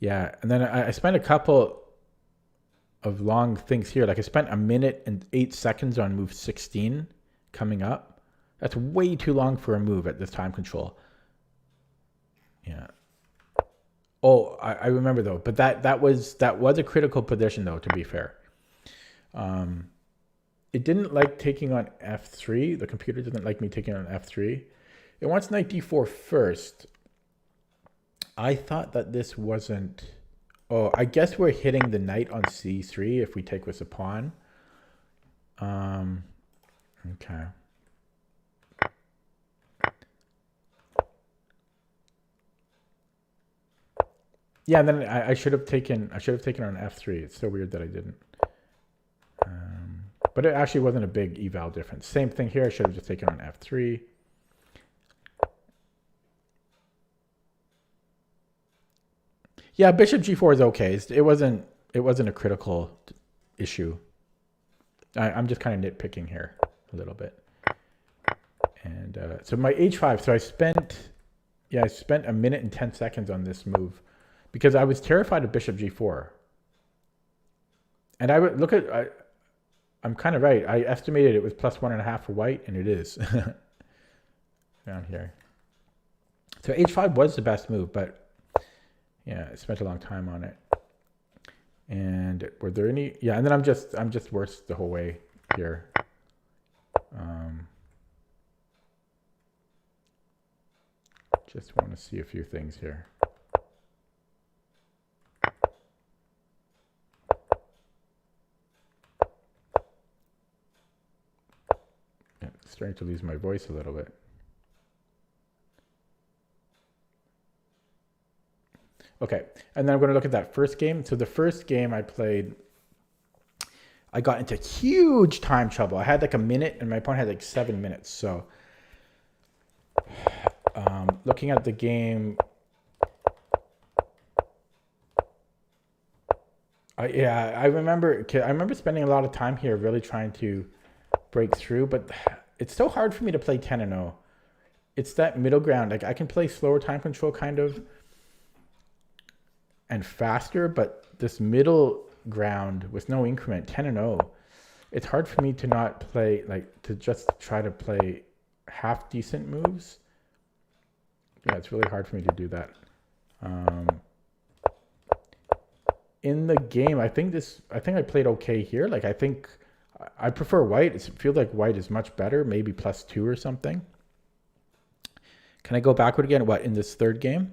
Yeah, and then I spent a couple of long things here. Like I spent 1 minute and 8 seconds on move 16 coming up. That's way too long for a move at this time control. Yeah. Oh, I remember though, but that was a critical position though, to be fair. It didn't like taking on f3. The computer doesn't like me taking on f3. It wants knight d4 first. I thought that this wasn't... Oh, I guess we're hitting the knight on c3 if we take with a pawn. Okay. Yeah, and then I should have taken on f3. It's so weird that I didn't. But it actually wasn't a big eval difference. Same thing here. I should have just taken on f3. Yeah, bishop g4 is okay. It wasn't a critical issue. I'm just kind of nitpicking here a little bit. And so my h5. So I spent 1 minute and 10 seconds on this move because I was terrified of bishop g4. And I would look at. I'm kind of right. I estimated it was plus 1.5 for white, and it is down here. So h5 was the best move, but yeah, I spent a long time on it. And were there any? Yeah, and then I'm just worse the whole way here. Just want to see a few things here. Yeah, starting to lose my voice a little bit. Okay, and then I'm going to look at that first game. So the first game I played, I got into huge time trouble. I had like a minute, and my opponent had like 7 minutes. So looking at the game, I remember spending a lot of time here really trying to break through, but it's so hard for me to play 10-0. It's that middle ground. Like I can play slower time control kind of and faster, but this middle ground with no increment, 10-0, it's hard for me to not play, like to just try to play half decent moves. Yeah, it's really hard for me to do that. In the game, I think I played okay here. Like I think I prefer white. It feels like white is much better, maybe +2 or something. Can I go backward again? What, in this third game?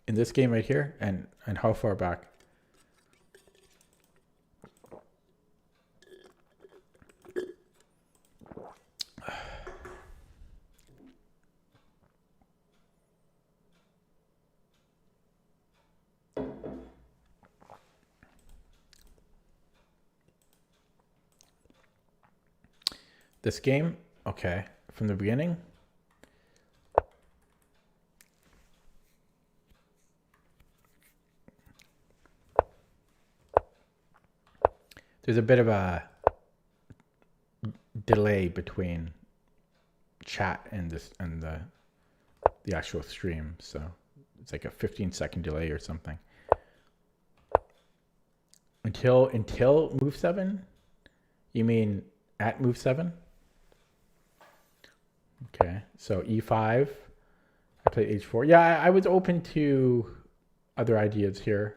In this game right here? And how far back? This game? Okay. From the beginning? There's a bit of a delay between chat and the actual stream, so it's like a 15-second delay or something. Until move 7? You mean at move 7? Okay, so e5. I played h4. Yeah, I was open to other ideas here.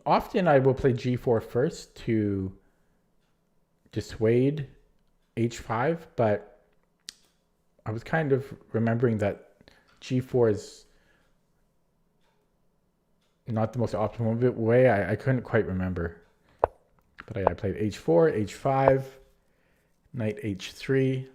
Often I will play g4 first to dissuade h5, but I was kind of remembering that g4 is not the most optimal way. I couldn't quite remember. But I played h4, h5, knight h3.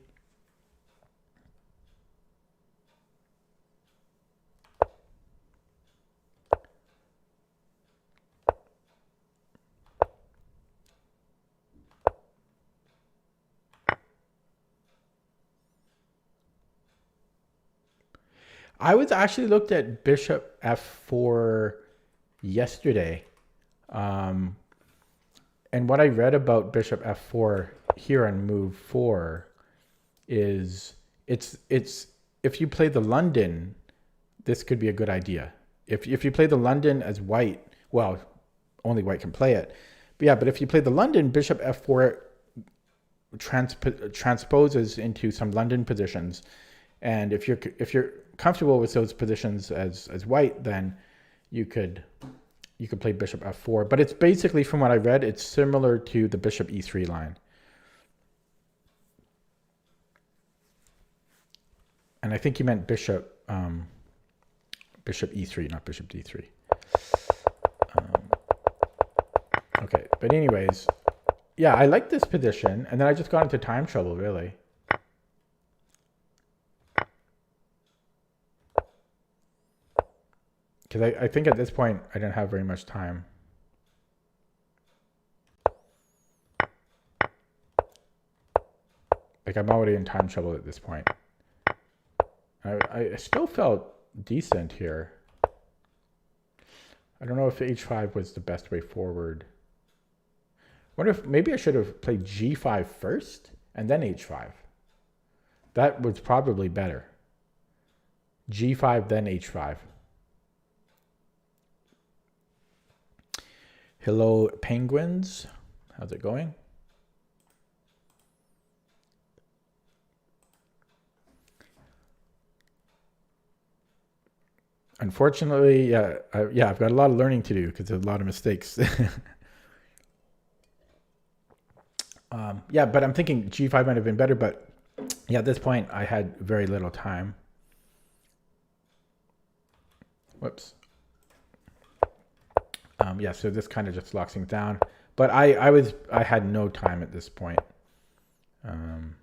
I was actually looked at bishop f4 yesterday. And what I read about bishop f4 here on move 4 is it's if you play the London, this could be a good idea. If you play the London as white, well, only white can play it. But yeah, but if you play the London, bishop f4 transposes into some London positions. And if you're comfortable with those positions as white, then you could play bishop f4. But it's basically, from what I read, it's similar to the bishop e3 line. And I think you meant bishop e3, not bishop d3. Okay, but anyways, yeah, I like this position, and then I just got into time trouble, really. Because I think at this point, I didn't have very much time. Like, I'm already in time trouble at this point. I still felt decent here. I don't know if h5 was the best way forward. I wonder if maybe I should have played g5 first and then h5. That was probably better. g5, then h5. Hello, penguins. How's it going? Unfortunately, yeah, I've got a lot of learning to do because there's a lot of mistakes. Yeah, but I'm thinking G5 might have been better, but yeah, at this point I had very little time. Whoops. Yeah, so this kind of just locks things down. But I had no time at this point. And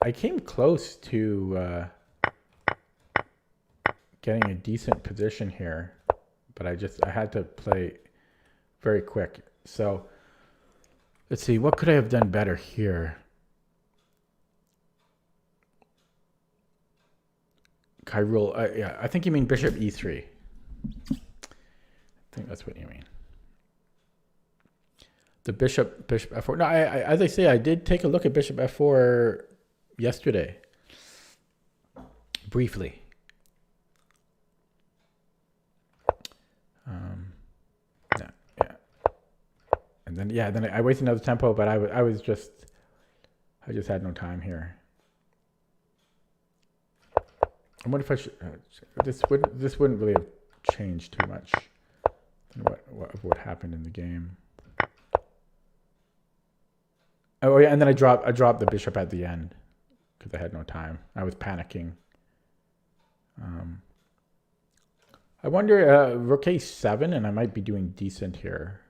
I came close to getting a decent position here, but I had to play very quick. So let's see, what could I have done better here? Kyrule, yeah, I think you mean bishop e3. I think that's what you mean. The bishop f4. No, as I say, I did take a look at bishop f4 yesterday, briefly. Yeah, and then I wasted another tempo, but I just had no time here. I wonder if I should. This wouldn't really have changed too much than what happened in the game. Oh yeah, and then I dropped the bishop at the end because I had no time. I was panicking. I wonder, rook a7, and I might be doing decent here.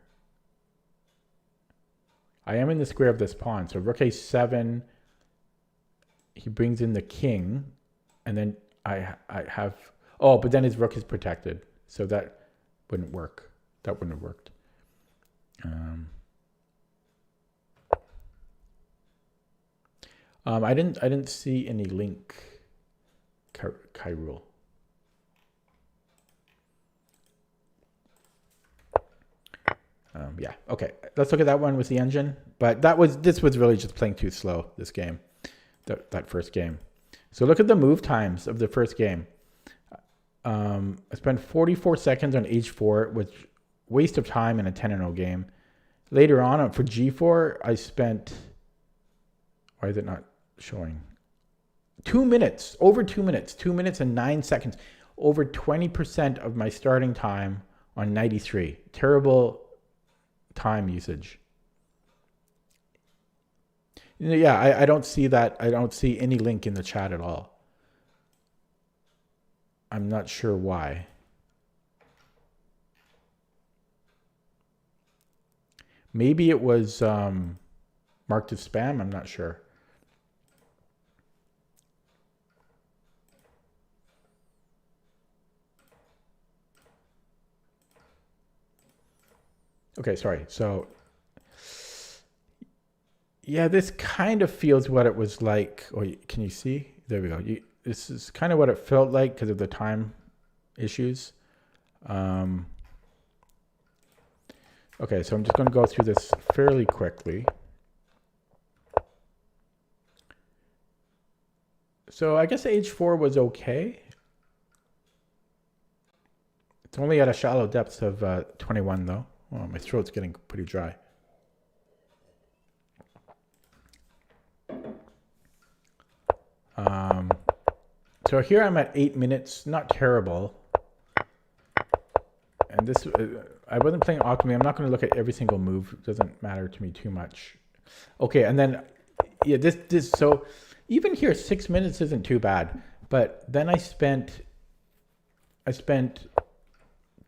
I am in the square of this pawn, so rook a7. He brings in the king, and then I have. Oh, but then his rook is protected, so that wouldn't work. That wouldn't have worked. I didn't see any link. Kyrule. Yeah. Okay. Let's look at that one with the engine. But this was really just playing too slow. This game, that first game. So look at the move times of the first game. I spent 44 seconds on h4, which waste of time in a 10-0 game. Later on for g4, I spent. Why is it not showing? 2 minutes, over 2 minutes, 2 minutes and 9 seconds, over 20% of my starting time on knight e3. Terrible time usage. Yeah, I don't see that. I don't see any link in the chat at all. I'm not sure why. Maybe it was marked as spam. I'm not sure. Okay, sorry. So, yeah, this kind of feels what it was like. Oh, can you see? There we go. This is kind of what it felt like because of the time issues. Okay, so I'm just going to go through this fairly quickly. So I guess h4 was okay. It's only at a shallow depth of 21 though. Oh, my throat's getting pretty dry. So here I'm at 8 minutes, not terrible. And this, I wasn't playing optimally. I'm not going to look at every single move. It doesn't matter to me too much. Okay, and then, yeah, so even here, 6 minutes isn't too bad. But then I spent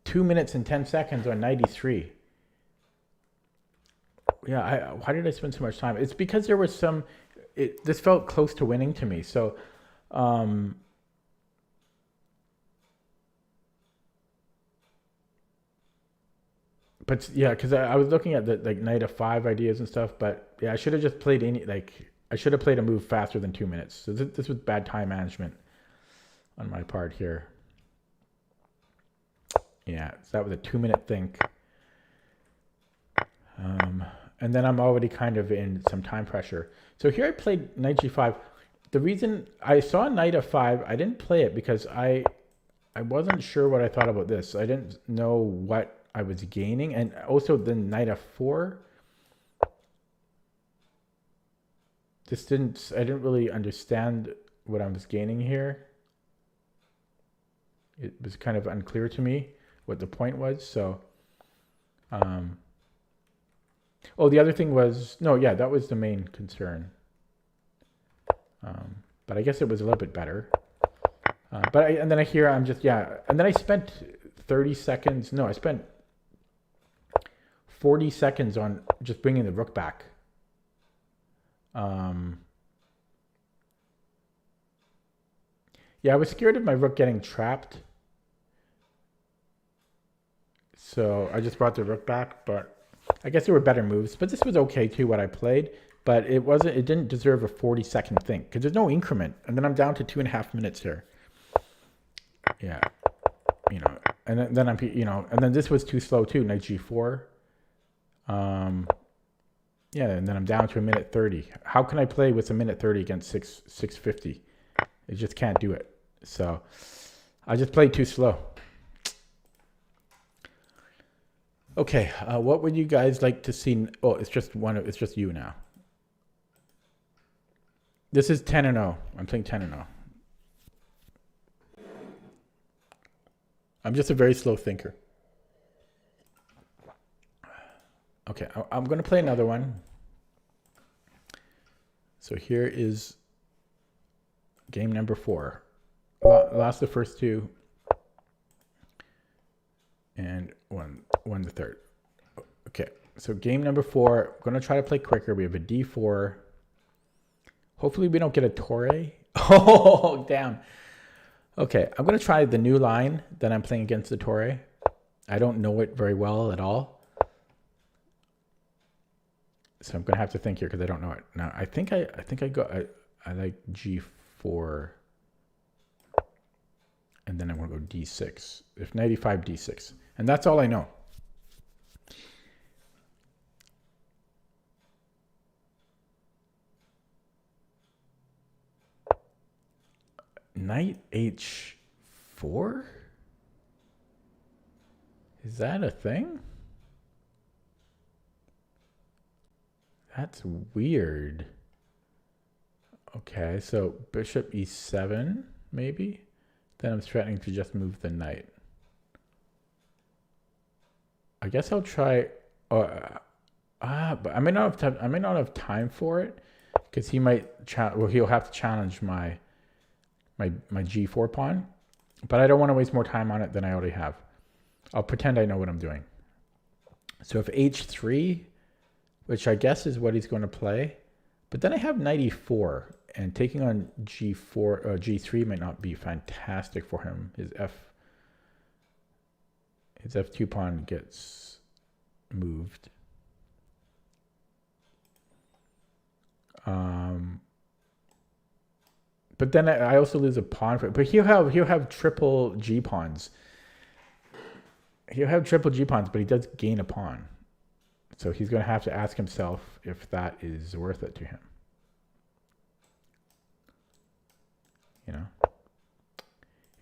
2 minutes and 10 seconds on knight e3. Yeah, why did I spend so much time? It's because there was some, this felt close to winning to me. So, but yeah, because I was looking at the like knight f5 ideas and stuff, but yeah, I should have just played I should have played a move faster than 2 minutes. So this was bad time management on my part here. Yeah, so that was a 2 minute think. And then I'm already kind of in some time pressure. So here I played knight g5. The reason I saw knight f5, I didn't play it because I wasn't sure what I thought about this. I didn't know what I was gaining. And also the knight f4. I didn't really understand what I was gaining here. It was kind of unclear to me what the point was. So, oh, the other thing was, no, yeah, that was the main concern. But I guess it was a little bit better. And then I'm just, yeah. And then I spent 30 seconds. No, I spent 40 seconds on just bringing the rook back. Yeah, I was scared of my rook getting trapped. So I just brought the rook back, but I guess there were better moves. But this was okay too, what I played. But it didn't deserve a 40-second thing because there's no increment. And then I'm down to 2.5 minutes here. Yeah. You know, and then I'm, you know, and then this was too slow too, knight g4. Yeah, and then I'm down to 1:30. How can I play with 1:30 against 650? I just can't do it. So I just played too slow. Okay, what would you guys like to see? Oh, it's just you now. This is 10-0. I'm playing 10-0. I'm just a very slow thinker. Okay, I'm going to play another one. So here is game number 4. Lost the first two and won the third. Okay, so game number 4. I'm going to try to play quicker. We have a d4. Hopefully we don't get a Torre. Oh, damn. Okay, I'm going to try the new line that I'm playing against the Torre. I don't know it very well at all. So I'm going to have to think here because I don't know it. Now, I think I like g4. And then I want to go d6. If knight e5, d6. And that's all I know. Knight h4? Is that a thing? That's weird. Okay, so bishop e7, maybe? Then I'm threatening to just move the knight. I guess I'll try. But I may not have time for it because he might. He'll have to challenge my g4 pawn. But I don't want to waste more time on it than I already have. I'll pretend I know what I'm doing. So if h3, which I guess is what he's going to play, but then I have knight e4. And taking on g4, g3 might not be fantastic for him. His f2 pawn gets moved. But then I also lose a pawn for it. But he'll have triple g pawns. He'll have triple g pawns, but he does gain a pawn. So he's going to have to ask himself if that is worth it to him. You know,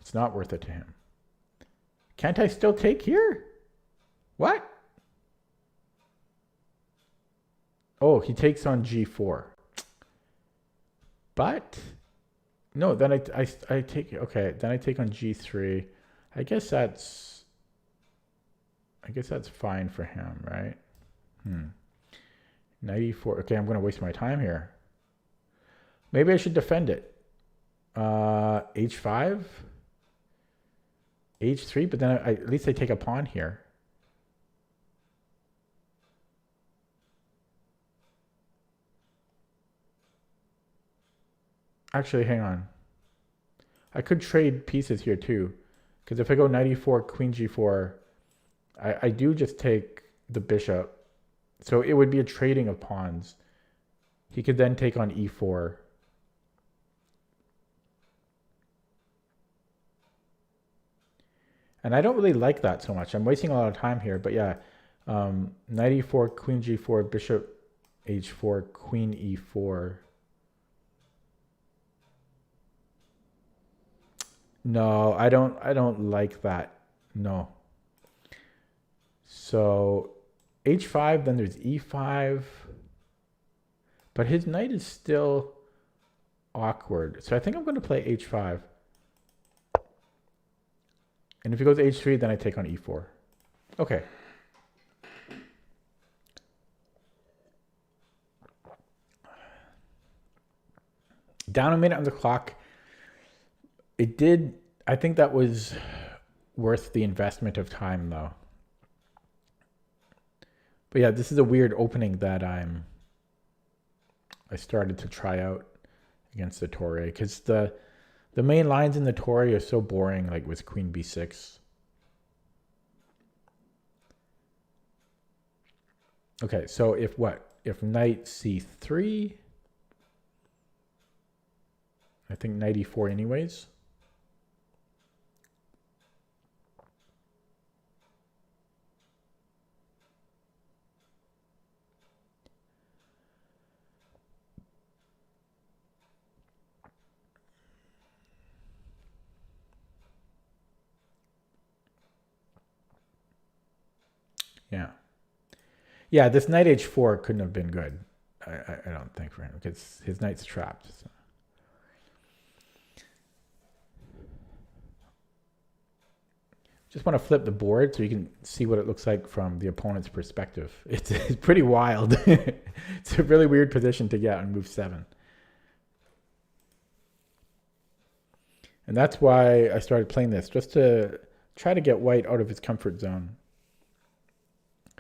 it's not worth it to him. Can't I still take here? What? Oh, he takes on g4. But no, then I take, okay, then I take on g3. I guess that's fine for him, right? Knight e4. Okay, I'm going to waste my time here. Maybe I should defend it. H5, H3, but then at least I take a pawn here. Actually, hang on. I could trade pieces here too, because if I go knight e4, queen g4, I do just take the bishop. So it would be a trading of pawns. He could then take on e4. And I don't really like that so much. I'm wasting a lot of time here. But yeah, knight e4, queen g4, bishop h4, queen e4. No, I don't like that. No. So h5, then there's e5. But his knight is still awkward. So I think I'm going to play h5. And if he goes h3, then I take on e4. Okay. Down a minute on the clock. It did, I think that was worth the investment of time though. But yeah, this is a weird opening that I started to try out against the Torre, because the main lines in the Torre are so boring, like with queen b6. Okay, so if knight c3, I think knight e4 anyways. Yeah. Yeah, this knight h4 couldn't have been good. I don't think for him, because his knight's trapped. So. Just want to flip the board so you can see what it looks like from the opponent's perspective. It's pretty wild. It's a really weird position to get on move 7. And that's why I started playing this, just to try to get white out of his comfort zone.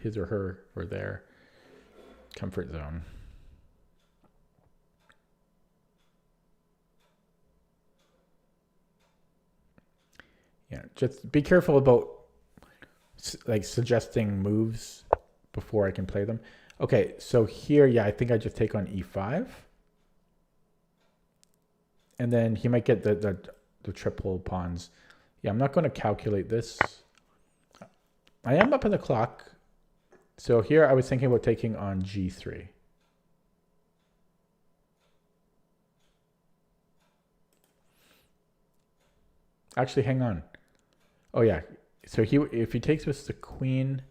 His or her or their comfort zone. Yeah, just be careful about like suggesting moves before I can play them. Okay, so here, yeah, I think I just take on e5. And then he might get the triple pawns. Yeah, I'm not going to calculate this. I am up on the clock. So here I was thinking about taking on g3. Actually, hang on. Oh yeah, so if he takes with the queen,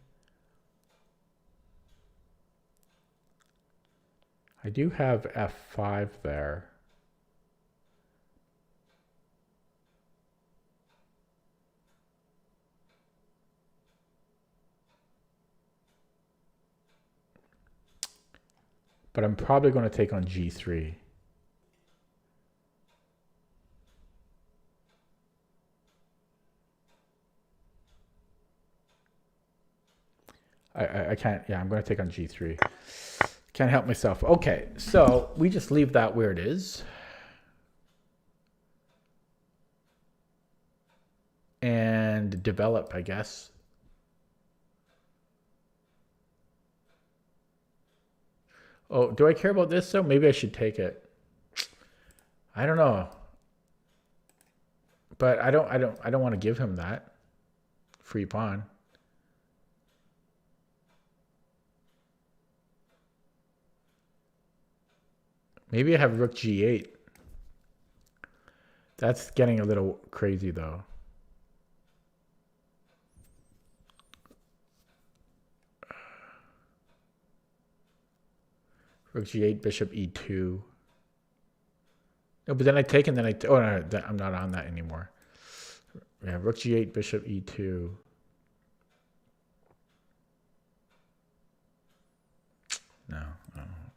I do have f5 there. But I'm probably going to take on g3. I can't, yeah, I'm going to take on g3. Can't help myself. Okay, so we just leave that where it is. And develop, I guess. Oh, do I care about this though? Maybe I should take it. I don't know. But I don't want to give him that free pawn. Maybe I have rook g8. That's getting a little crazy though. Rook g8, bishop e2. No, but then I take and then oh no, I'm not on that anymore. Yeah, rook g8, bishop e2. No.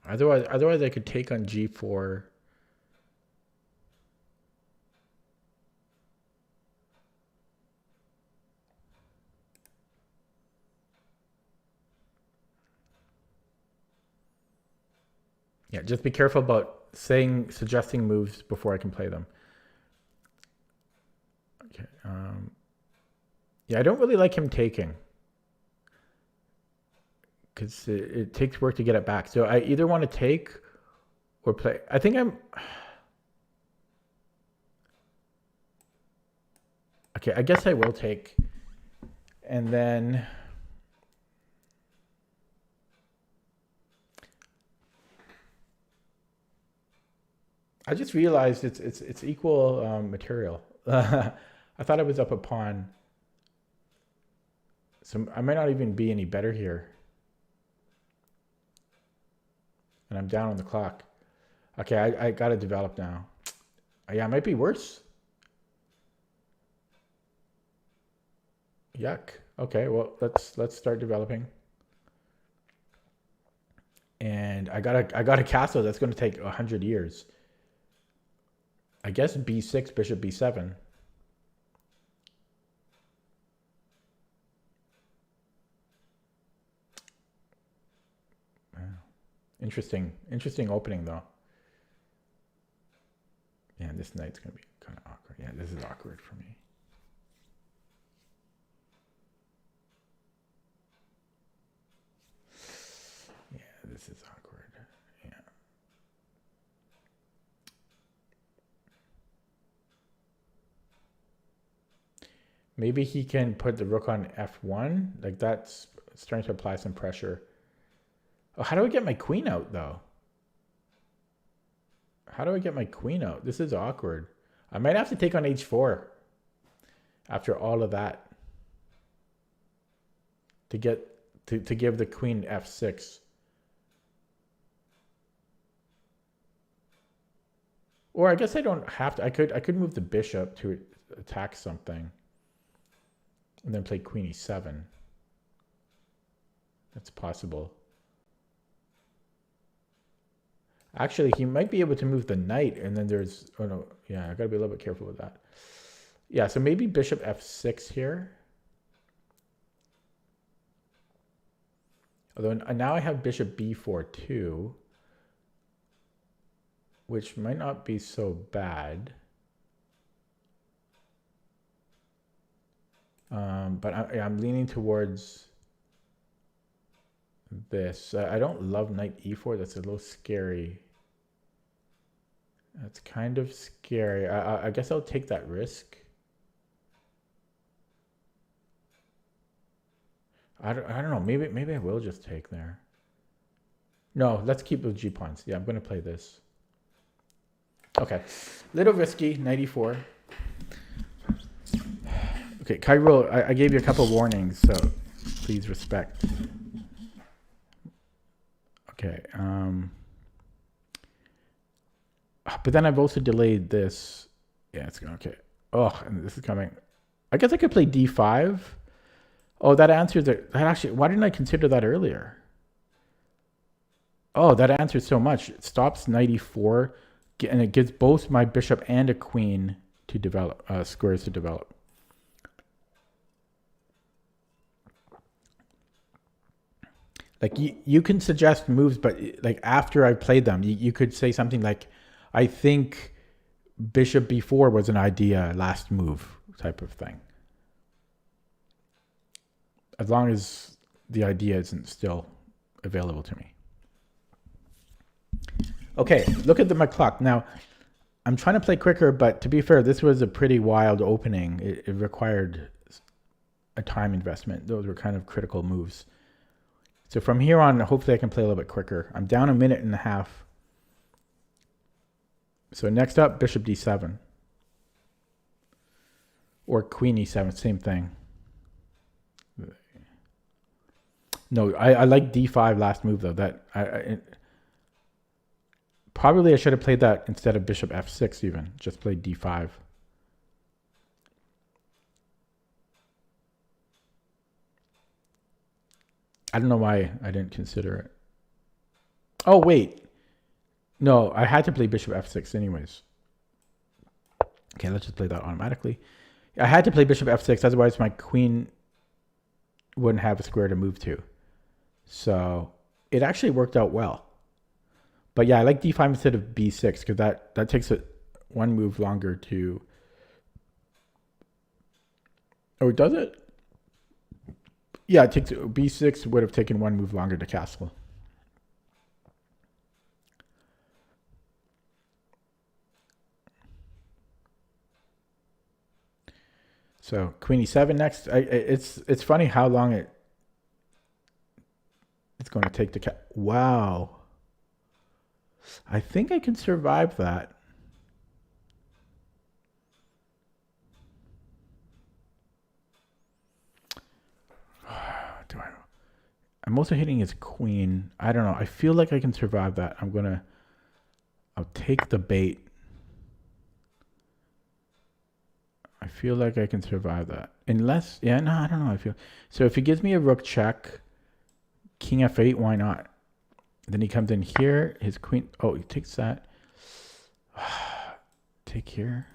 Otherwise I could take on g4. Yeah, just be careful about suggesting moves before I can play them. Okay. Yeah, I don't really like him taking, because it takes work to get it back. So I either want to take or play. I think I'm... Okay, I guess I will take. And then... I just realized it's equal material. I thought I was up a pawn. So I might not even be any better here. and I'm down on the clock. Okay, I gotta develop now. Yeah, it might be worse. Yuck. Okay, well let's start developing. And I got a castle that's going to take 100 years. I guess b6, bishop b7. Interesting opening though. Yeah, this knight's going to be kind of awkward. Yeah, this is awkward for me. Yeah, this is awkward. Yeah. Maybe he can put the rook on f1. Like that's starting to apply some pressure. Oh, how do I get my queen out though? How do I get my queen out? This is awkward. I might have to take on h4 after all of that to get to give the queen f6. Or I guess I don't have to. I could move the bishop to attack something and then play queen e7. That's possible. Actually, he might be able to move the knight, and then there's... Oh, no. Yeah, I got to be a little bit careful with that. Yeah, so maybe bishop f6 here. Although now I have bishop b4 too, which might not be so bad. But I'm leaning towards this. I don't love knight e4. That's a little scary. That's kind of scary. I guess I'll take that risk. I don't know. Maybe I will just take there. No, let's keep with g pawns. Yeah, I'm going to play this. Okay, little risky. Knight e4. Okay, Kyril, I gave you a couple warnings, so please respect. Okay. But then I've also delayed this. Yeah, it's going okay. Oh, and this is coming. I guess I could play d5. Oh, that answers it. That actually. Why didn't I consider that earlier? Oh, that answers so much. It stops knight e4, and it gives both my bishop and a queen to develop squares to develop. Like you can suggest moves, but like after I played them, you could say something like, I think bishop b4 was an idea last move type of thing. As long as the idea isn't still available to me. Okay, look at my clock. Now, I'm trying to play quicker, but to be fair, this was a pretty wild opening. It required a time investment. Those were kind of critical moves. So from here on, hopefully I can play a little bit quicker. I'm down a minute and a half. So next up, bishop d7. Or queen e7, same thing. No, I like d5 last move, though. Probably I should have played that instead of bishop f6 even. Just played d5. I don't know why I didn't consider it. Oh, wait. No, I had to play bishop f6 anyways. Okay, let's just play that automatically. I had to play bishop f6, otherwise my queen wouldn't have a square to move to. So it actually worked out well. But yeah, I like d5 instead of b6 because that takes it one move longer to... Oh, does it? Yeah, it takes b6 would have taken one move longer to castle. So queen e7 next. It's funny how long it's going to take to wow. I think I can survive that. I'm also hitting his queen. I don't know. I feel like I can survive that. I'll take the bait. I feel like I can survive that. Unless, yeah, no, I don't know. So if he gives me a rook check, king f8, why not? Then he comes in here, his queen, oh, he takes that. Take here.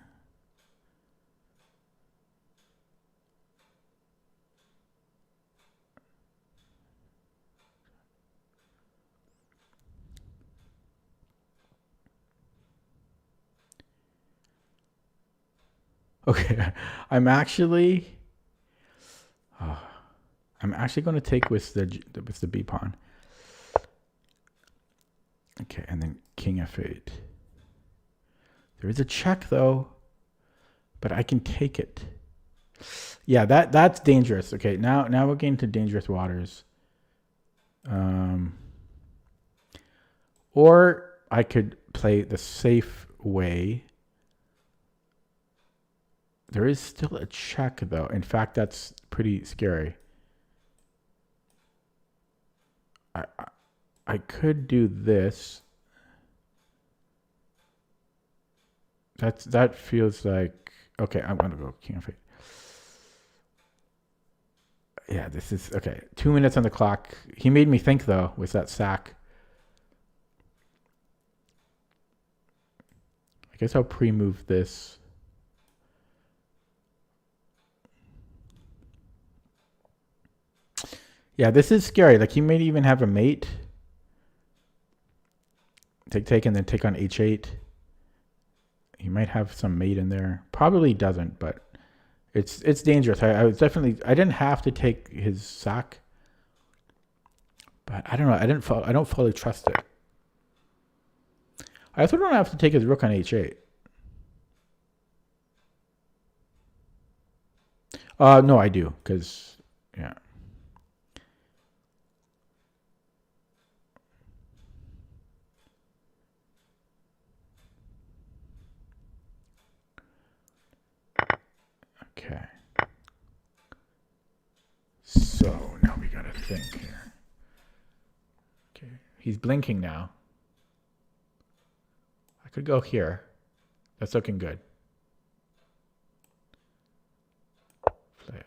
Okay, I'm actually going to take with the b pawn. Okay, and then king f8. There is a check though, but I can take it. Yeah, that's dangerous. Okay, now we're getting to dangerous waters. Or I could play the safe way. There is still a check though. In fact, that's pretty scary. I could do this. That feels like okay. I'm gonna go king of 8. Yeah, this is okay. 2 minutes on the clock. He made me think though with that sack. I guess I'll pre-move this. Yeah, this is scary. Like he may even have a mate. Take and then take on h8. He might have some mate in there. Probably doesn't, but it's dangerous. I was definitely I didn't have to take his sack, but I don't know. I don't fully trust it. I also don't have to take his rook on h8. No, I do because yeah. Okay. So now we gotta think here. Okay, he's blinking now. I could go here. That's looking good. Play it.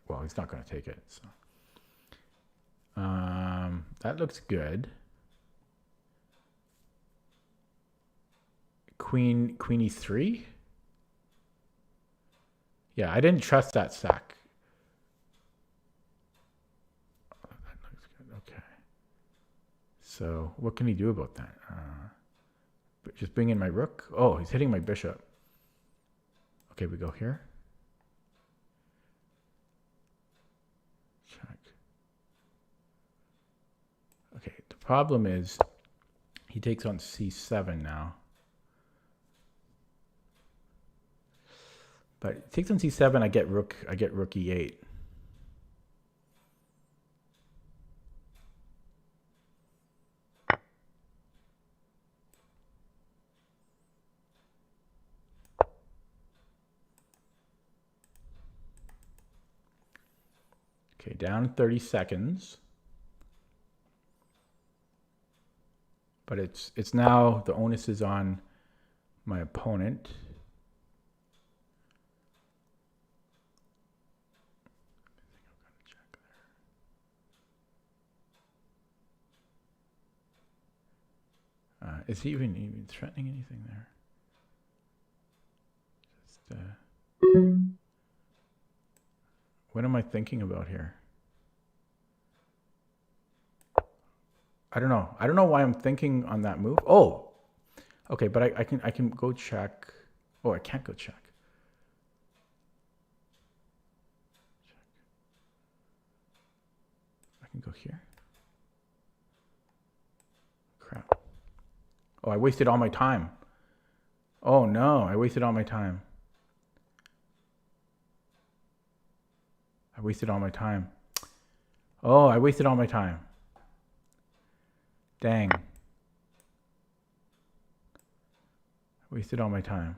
Well, he's not gonna take it. So, that looks good. Queen e3. Yeah, I didn't trust that sack. Oh, that looks good. Okay. So what can he do about that? Just bring in my rook. Oh, he's hitting my bishop. Okay, we go here. Check. Okay, the problem is he takes on c7 now. But it takes on c7, I get rook e8. Okay, down 30 seconds. But it's now the onus is on my opponent. Is he even threatening anything there? Just, what am I thinking about here? I don't know. I don't know why I'm thinking on that move. Oh, okay, but I can go check. Oh, I can't go check. I can go here. Crap. Oh, I wasted all my time. Oh no, I wasted all my time. I wasted all my time. Oh, I wasted all my time. Dang. I wasted all my time.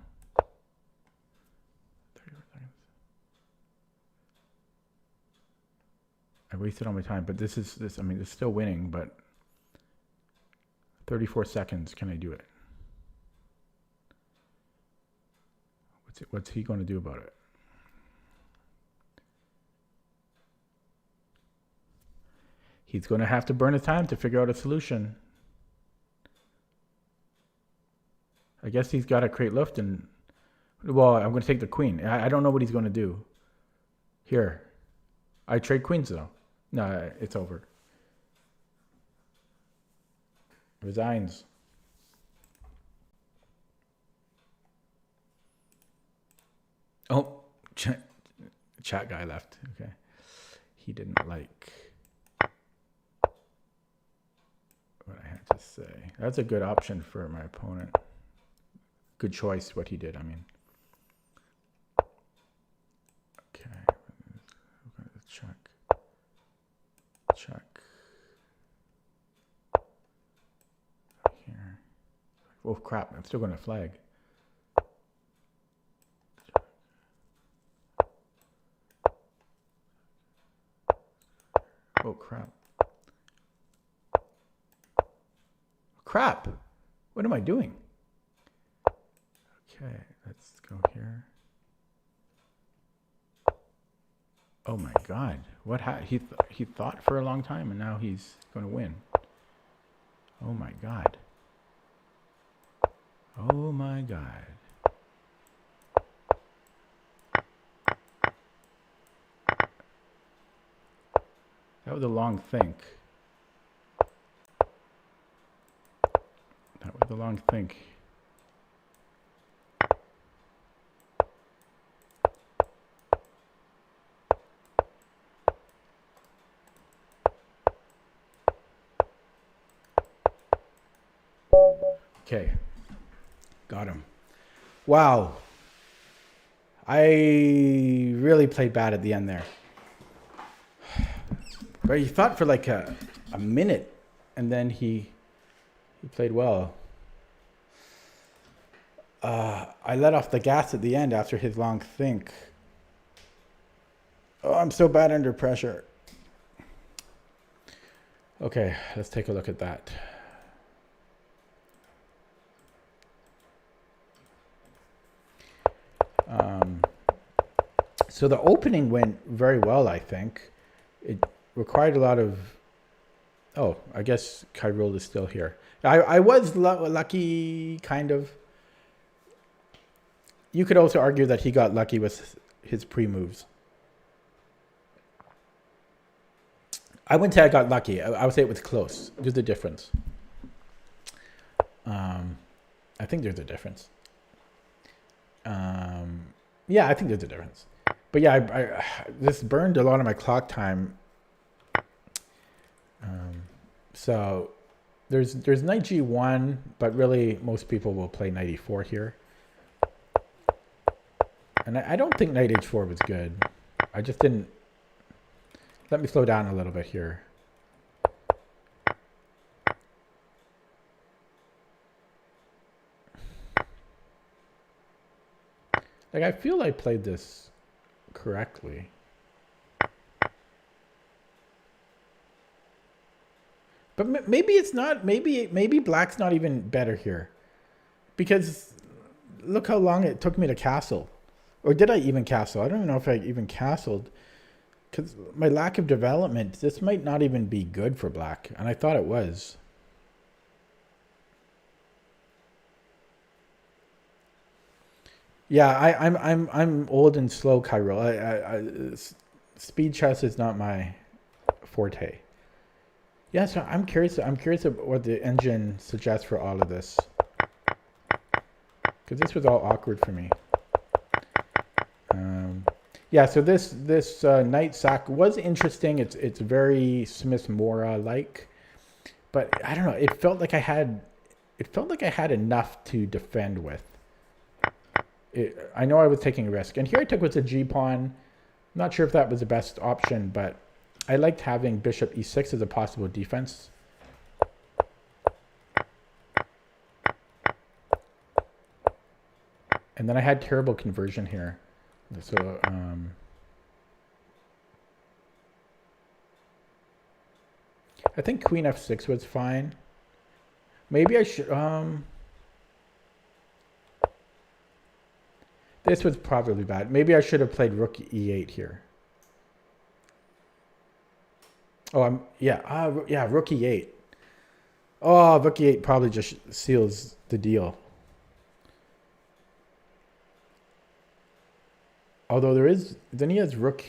30 seconds. I wasted all my time, but I mean, it's still winning, but 34 seconds. Can I do it? What's he going to do about it? He's going to have to burn his time to figure out a solution. I guess he's got to create lift and... Well, I'm going to take the queen. I don't know what he's going to do. Here. I trade queens, though. No, it's over. Resigns. Oh, chat guy left. Okay. He didn't like what I had to say. That's a good option for my opponent. Good choice, what he did, I mean. Okay. I'm going to check. Check. Here. Oh, crap. I'm still going to flag. Oh, crap. Crap. What am I doing? Okay, let's go here. Oh my God. What he thought for a long time and now he's going to win. Oh my God. Oh my God. That was a long think. That was a long think. Okay. Got him. Wow. I really played bad at the end there. But he thought for like a minute, and then he played well. I let off the gas at the end after his long think. Oh, I'm so bad under pressure. Okay, let's take a look at that. So the opening went very well, I think. It required a lot of... Oh, I guess Kyril is still here. I was lucky, kind of. You could also argue that he got lucky with his pre-moves. I wouldn't say I got lucky. I would say it was close. There's a difference. I think there's a difference. Yeah, I think there's a difference. But yeah, I this burned a lot of my clock time. So there's knight g1, but really most people will play knight e4 here. And I don't think knight h4 was good. I just didn't... Let me slow down a little bit here. Like, I feel I played this correctly. But maybe it's not. Maybe black's not even better here. Because look how long it took me to castle. Or did I even castle? I don't even know if I even castled. Because my lack of development, this might not even be good for black. And I thought it was. Yeah, I'm old and slow, Kyril. Speed chess is not my forte. Yeah, so I'm curious about what the engine suggests for all of this. Because this was all awkward for me. Yeah, so this knight sack was interesting. It's very Smith-Morra-like. But I don't know, it felt like I had enough to defend with. I know I was taking a risk. And here I took with a g-pawn. Not sure if that was the best option, but I liked having bishop e6 as a possible defense. And then I had terrible conversion here. So, I think queen f6 was fine. Maybe I should, this was probably bad. Maybe I should have played rook e8 here. Oh, yeah, rook e8. Oh, rook e8 probably just seals the deal. Although then he has rook,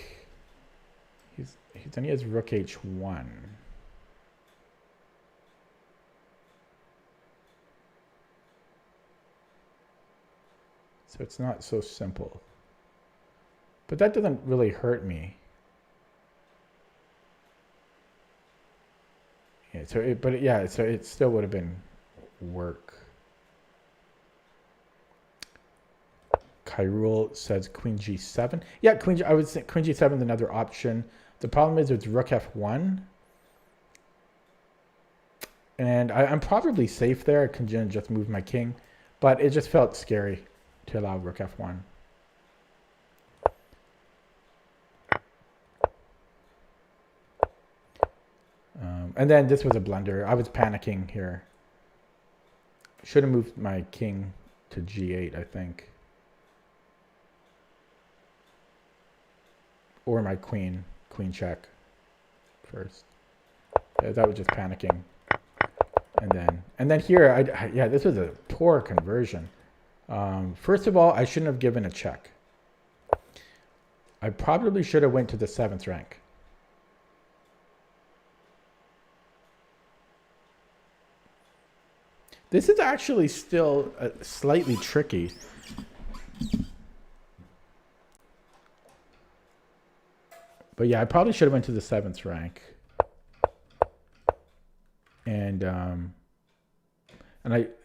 then he has rook h1. So it's not so simple. But that doesn't really hurt me. Yeah, so it still would have been work. Kyrule says queen g7. Yeah, I would say queen g7 is another option. The problem is it's rook f1. And I'm probably safe there. I can just move my king. But it just felt scary to allow rook f1. And then this was a blunder. I was panicking here. Should have moved my king to g8, I think. Or my queen check first. Yeah, that was just panicking. And then here, this was a poor conversion. First of all, I shouldn't have given a check. I probably should have went to the 7th rank. This is actually still slightly tricky. But yeah, I probably should have went to the 7th rank. And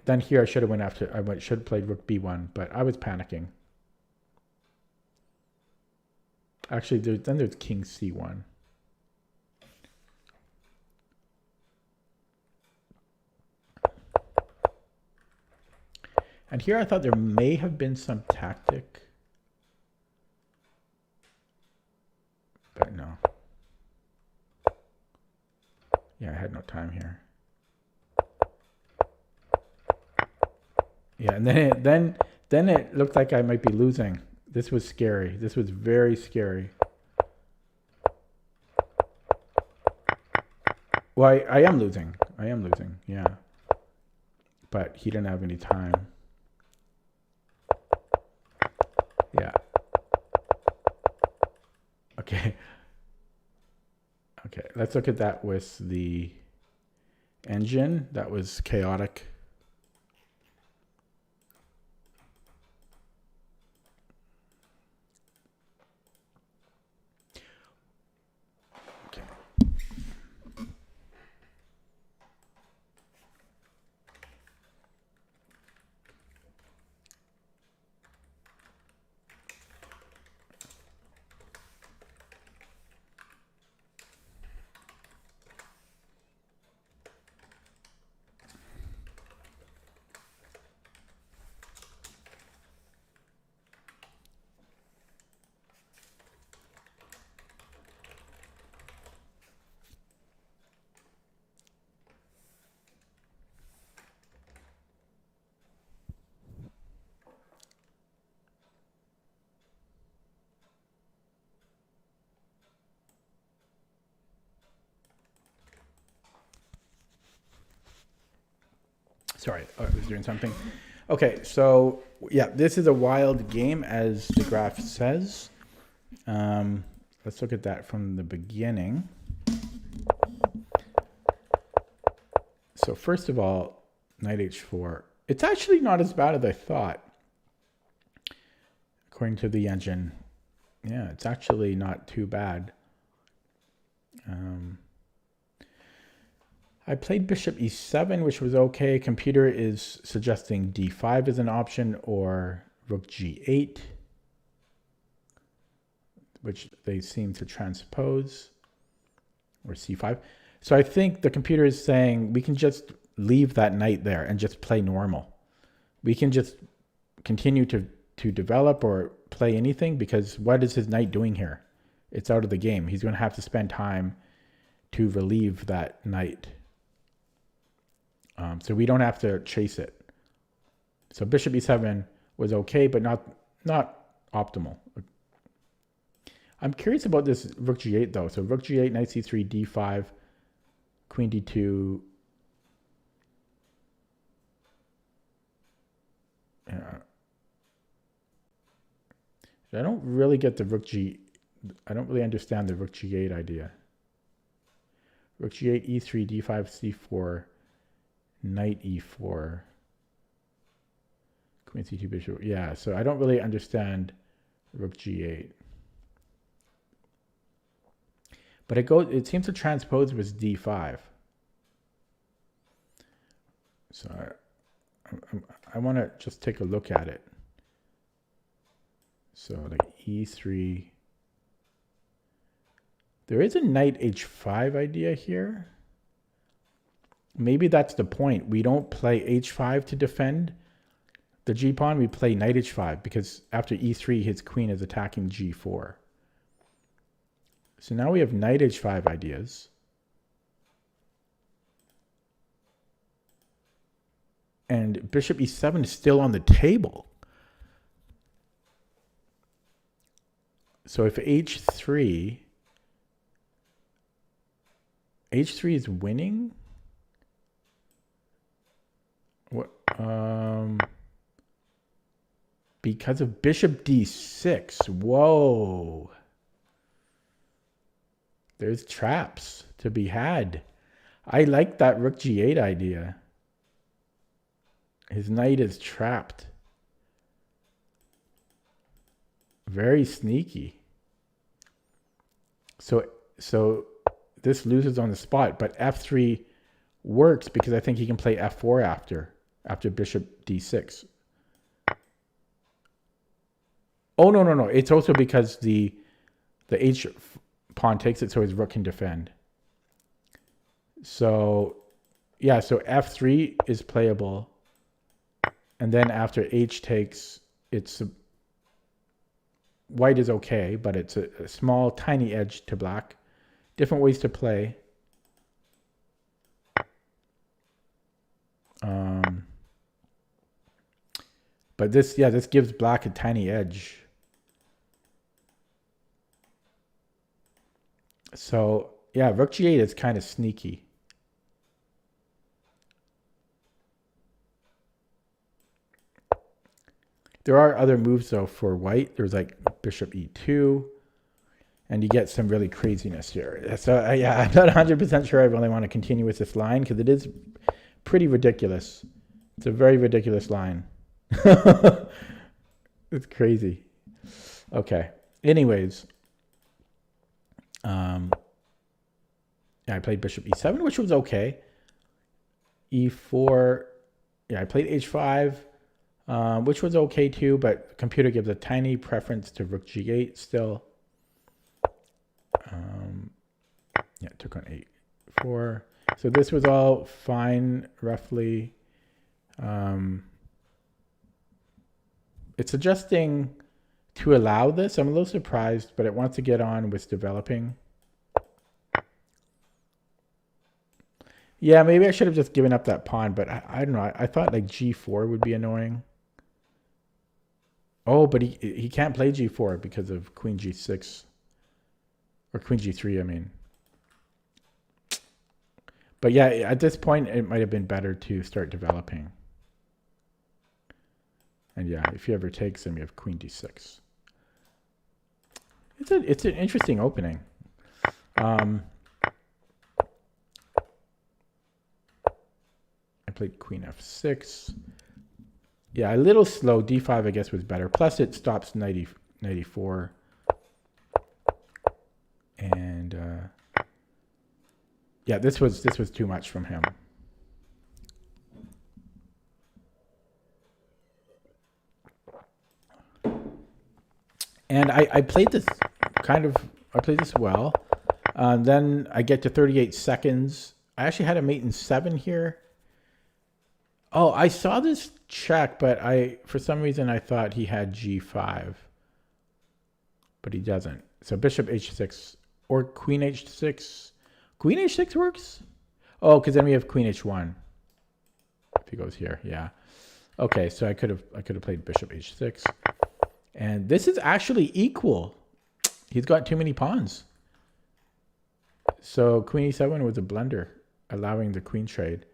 then here I should have went after, should have played rook b1, but I was panicking. Actually, then there's king c1. And here I thought there may have been some tactic. But no. Yeah, I had no time here. Yeah, and then it looked like I might be losing. This was scary. This was very scary. Well, I am losing. I am losing, yeah. But he didn't have any time. Yeah. Okay. Okay, let's look at that with the engine. That was chaotic. Sorry, I was doing something. Okay, so yeah, this is a wild game, as the graph says. Let's look at that from the beginning. So first of all, knight h4. It's actually not as bad as I thought, according to the engine. Yeah, it's actually not too bad. I played bishop e7, which was okay. Computer is suggesting d5 as an option, or rook g8, which they seem to transpose, or c5. So I think the computer is saying we can just leave that knight there and just play normal. We can just continue to develop or play anything, because what is his knight doing here? It's out of the game. He's going to have to spend time to relieve that knight. So we don't have to chase it. So bishop e7 was okay, but not optimal. I'm curious about this rook g8 though. So rook g8, knight c3, d5, queen d2. I don't really get the I don't really understand the rook g8 idea. Rook g8, e3, d5, c4, knight e4, queen c2, bishop. Yeah, so I don't really understand rook g8. But it seems to transpose with d5. So I want to just take a look at it. So like e3. There is a knight h5 idea here. Maybe that's the point. We don't play h5 to defend the g-pawn. We play knight h5 because after e3, his queen is attacking g4. So now we have knight h5 ideas. And bishop e7 is still on the table. So if h3 is winning. What? Because of bishop d6. Whoa. There's traps to be had. I like that rook g8 idea. His knight is trapped. Very sneaky. So this loses on the spot, but f3 works because I think he can play f4 after bishop d6. Oh, no. It's also because the h pawn takes it so his rook can defend. So, yeah, so f3 is playable. And then after h takes, white is okay, but it's a small, tiny edge to black. Different ways to play. But this gives black a tiny edge. So, yeah, rook g8 is kind of sneaky. There are other moves, though, for white. There's like bishop e2, and you get some really craziness here. So, yeah, I'm not 100% sure I really want to continue with this line because it is pretty ridiculous. It's a very ridiculous line. It's crazy. Okay. Anyways. Yeah, I played bishop e7, which was okay. e4. Yeah, I played h5. Which was okay too, but the computer gives a tiny preference to rook g8 still. Yeah, took on a4. So this was all fine, roughly. It's suggesting to allow this. I'm a little surprised, but it wants to get on with developing. Yeah, maybe I should have just given up that pawn, but I don't know. I thought like g4 would be annoying. Oh, but he can't play g4 because of queen g6. Or queen g3, I mean. But yeah, at this point, it might have been better to start developing. And yeah, if he ever takes him, you have queen d6. It's an interesting opening. I played queen f6. Yeah, a little slow. d5, I guess, was better. Plus, it stops knight e4. And yeah, this was too much from him. And I played this well. Then I get to 38 seconds. I actually had a mate in 7 here. Oh, I saw this check, but for some reason I thought he had g5. But he doesn't. So bishop h6 or queen h6. Queen h6 works? Oh, because then we have queen h1. If he goes here, yeah. Okay, so I could have played bishop h6. And this is actually equal. He's got too many pawns. So queen e7 was a blunder, allowing the queen trade.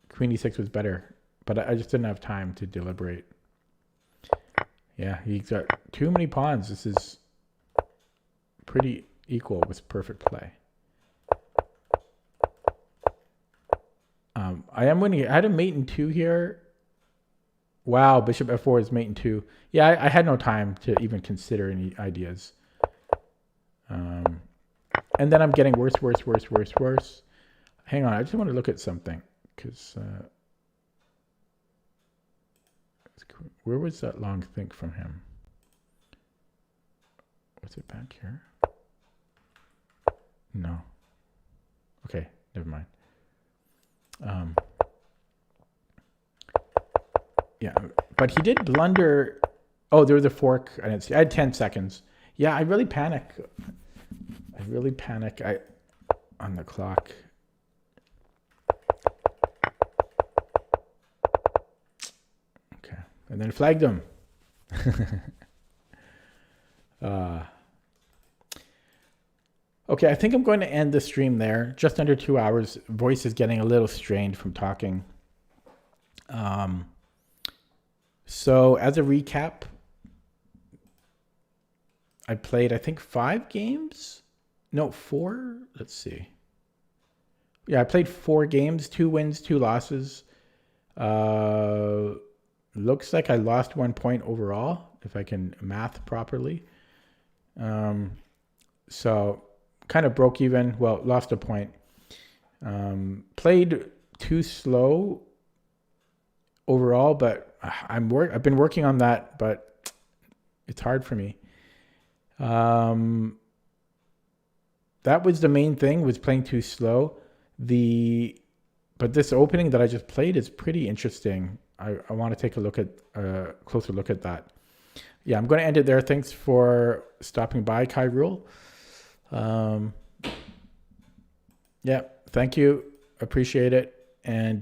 Queen e6 was better, but I just didn't have time to deliberate. Yeah, he's got too many pawns. This is pretty equal with perfect play. I am winning. I had a mate in 2 here. Wow, bishop f4 is mate in 2. Yeah, I had no time to even consider any ideas. And then I'm getting worse. Hang on, I just want to look at something. Because where was that long think from him? Was it back here? No. Okay, never mind. Yeah, but he did blunder. Oh, there was a fork. I didn't see. I had 10 seconds. Yeah, I really panic. On the clock. Okay, and then flagged him. Okay, I think I'm going to end the stream there. Just under 2 hours. Voice is getting a little strained from talking. So as a recap, I played, I think, 5 games. No, 4. Let's see. Yeah, I played 4 games, 2 wins, 2 losses. Looks like I lost 1 point overall, if I can math properly. So kind of broke even. Well, lost a point. Played too slow overall, but I've been working on that, but it's hard for me. That was the main thing, was playing too slow. But this opening that I just played is pretty interesting. I want to take a closer look at that. Yeah, I'm going to end it there. Thanks for stopping by, Kai Rule. Yeah, thank you. Appreciate it. And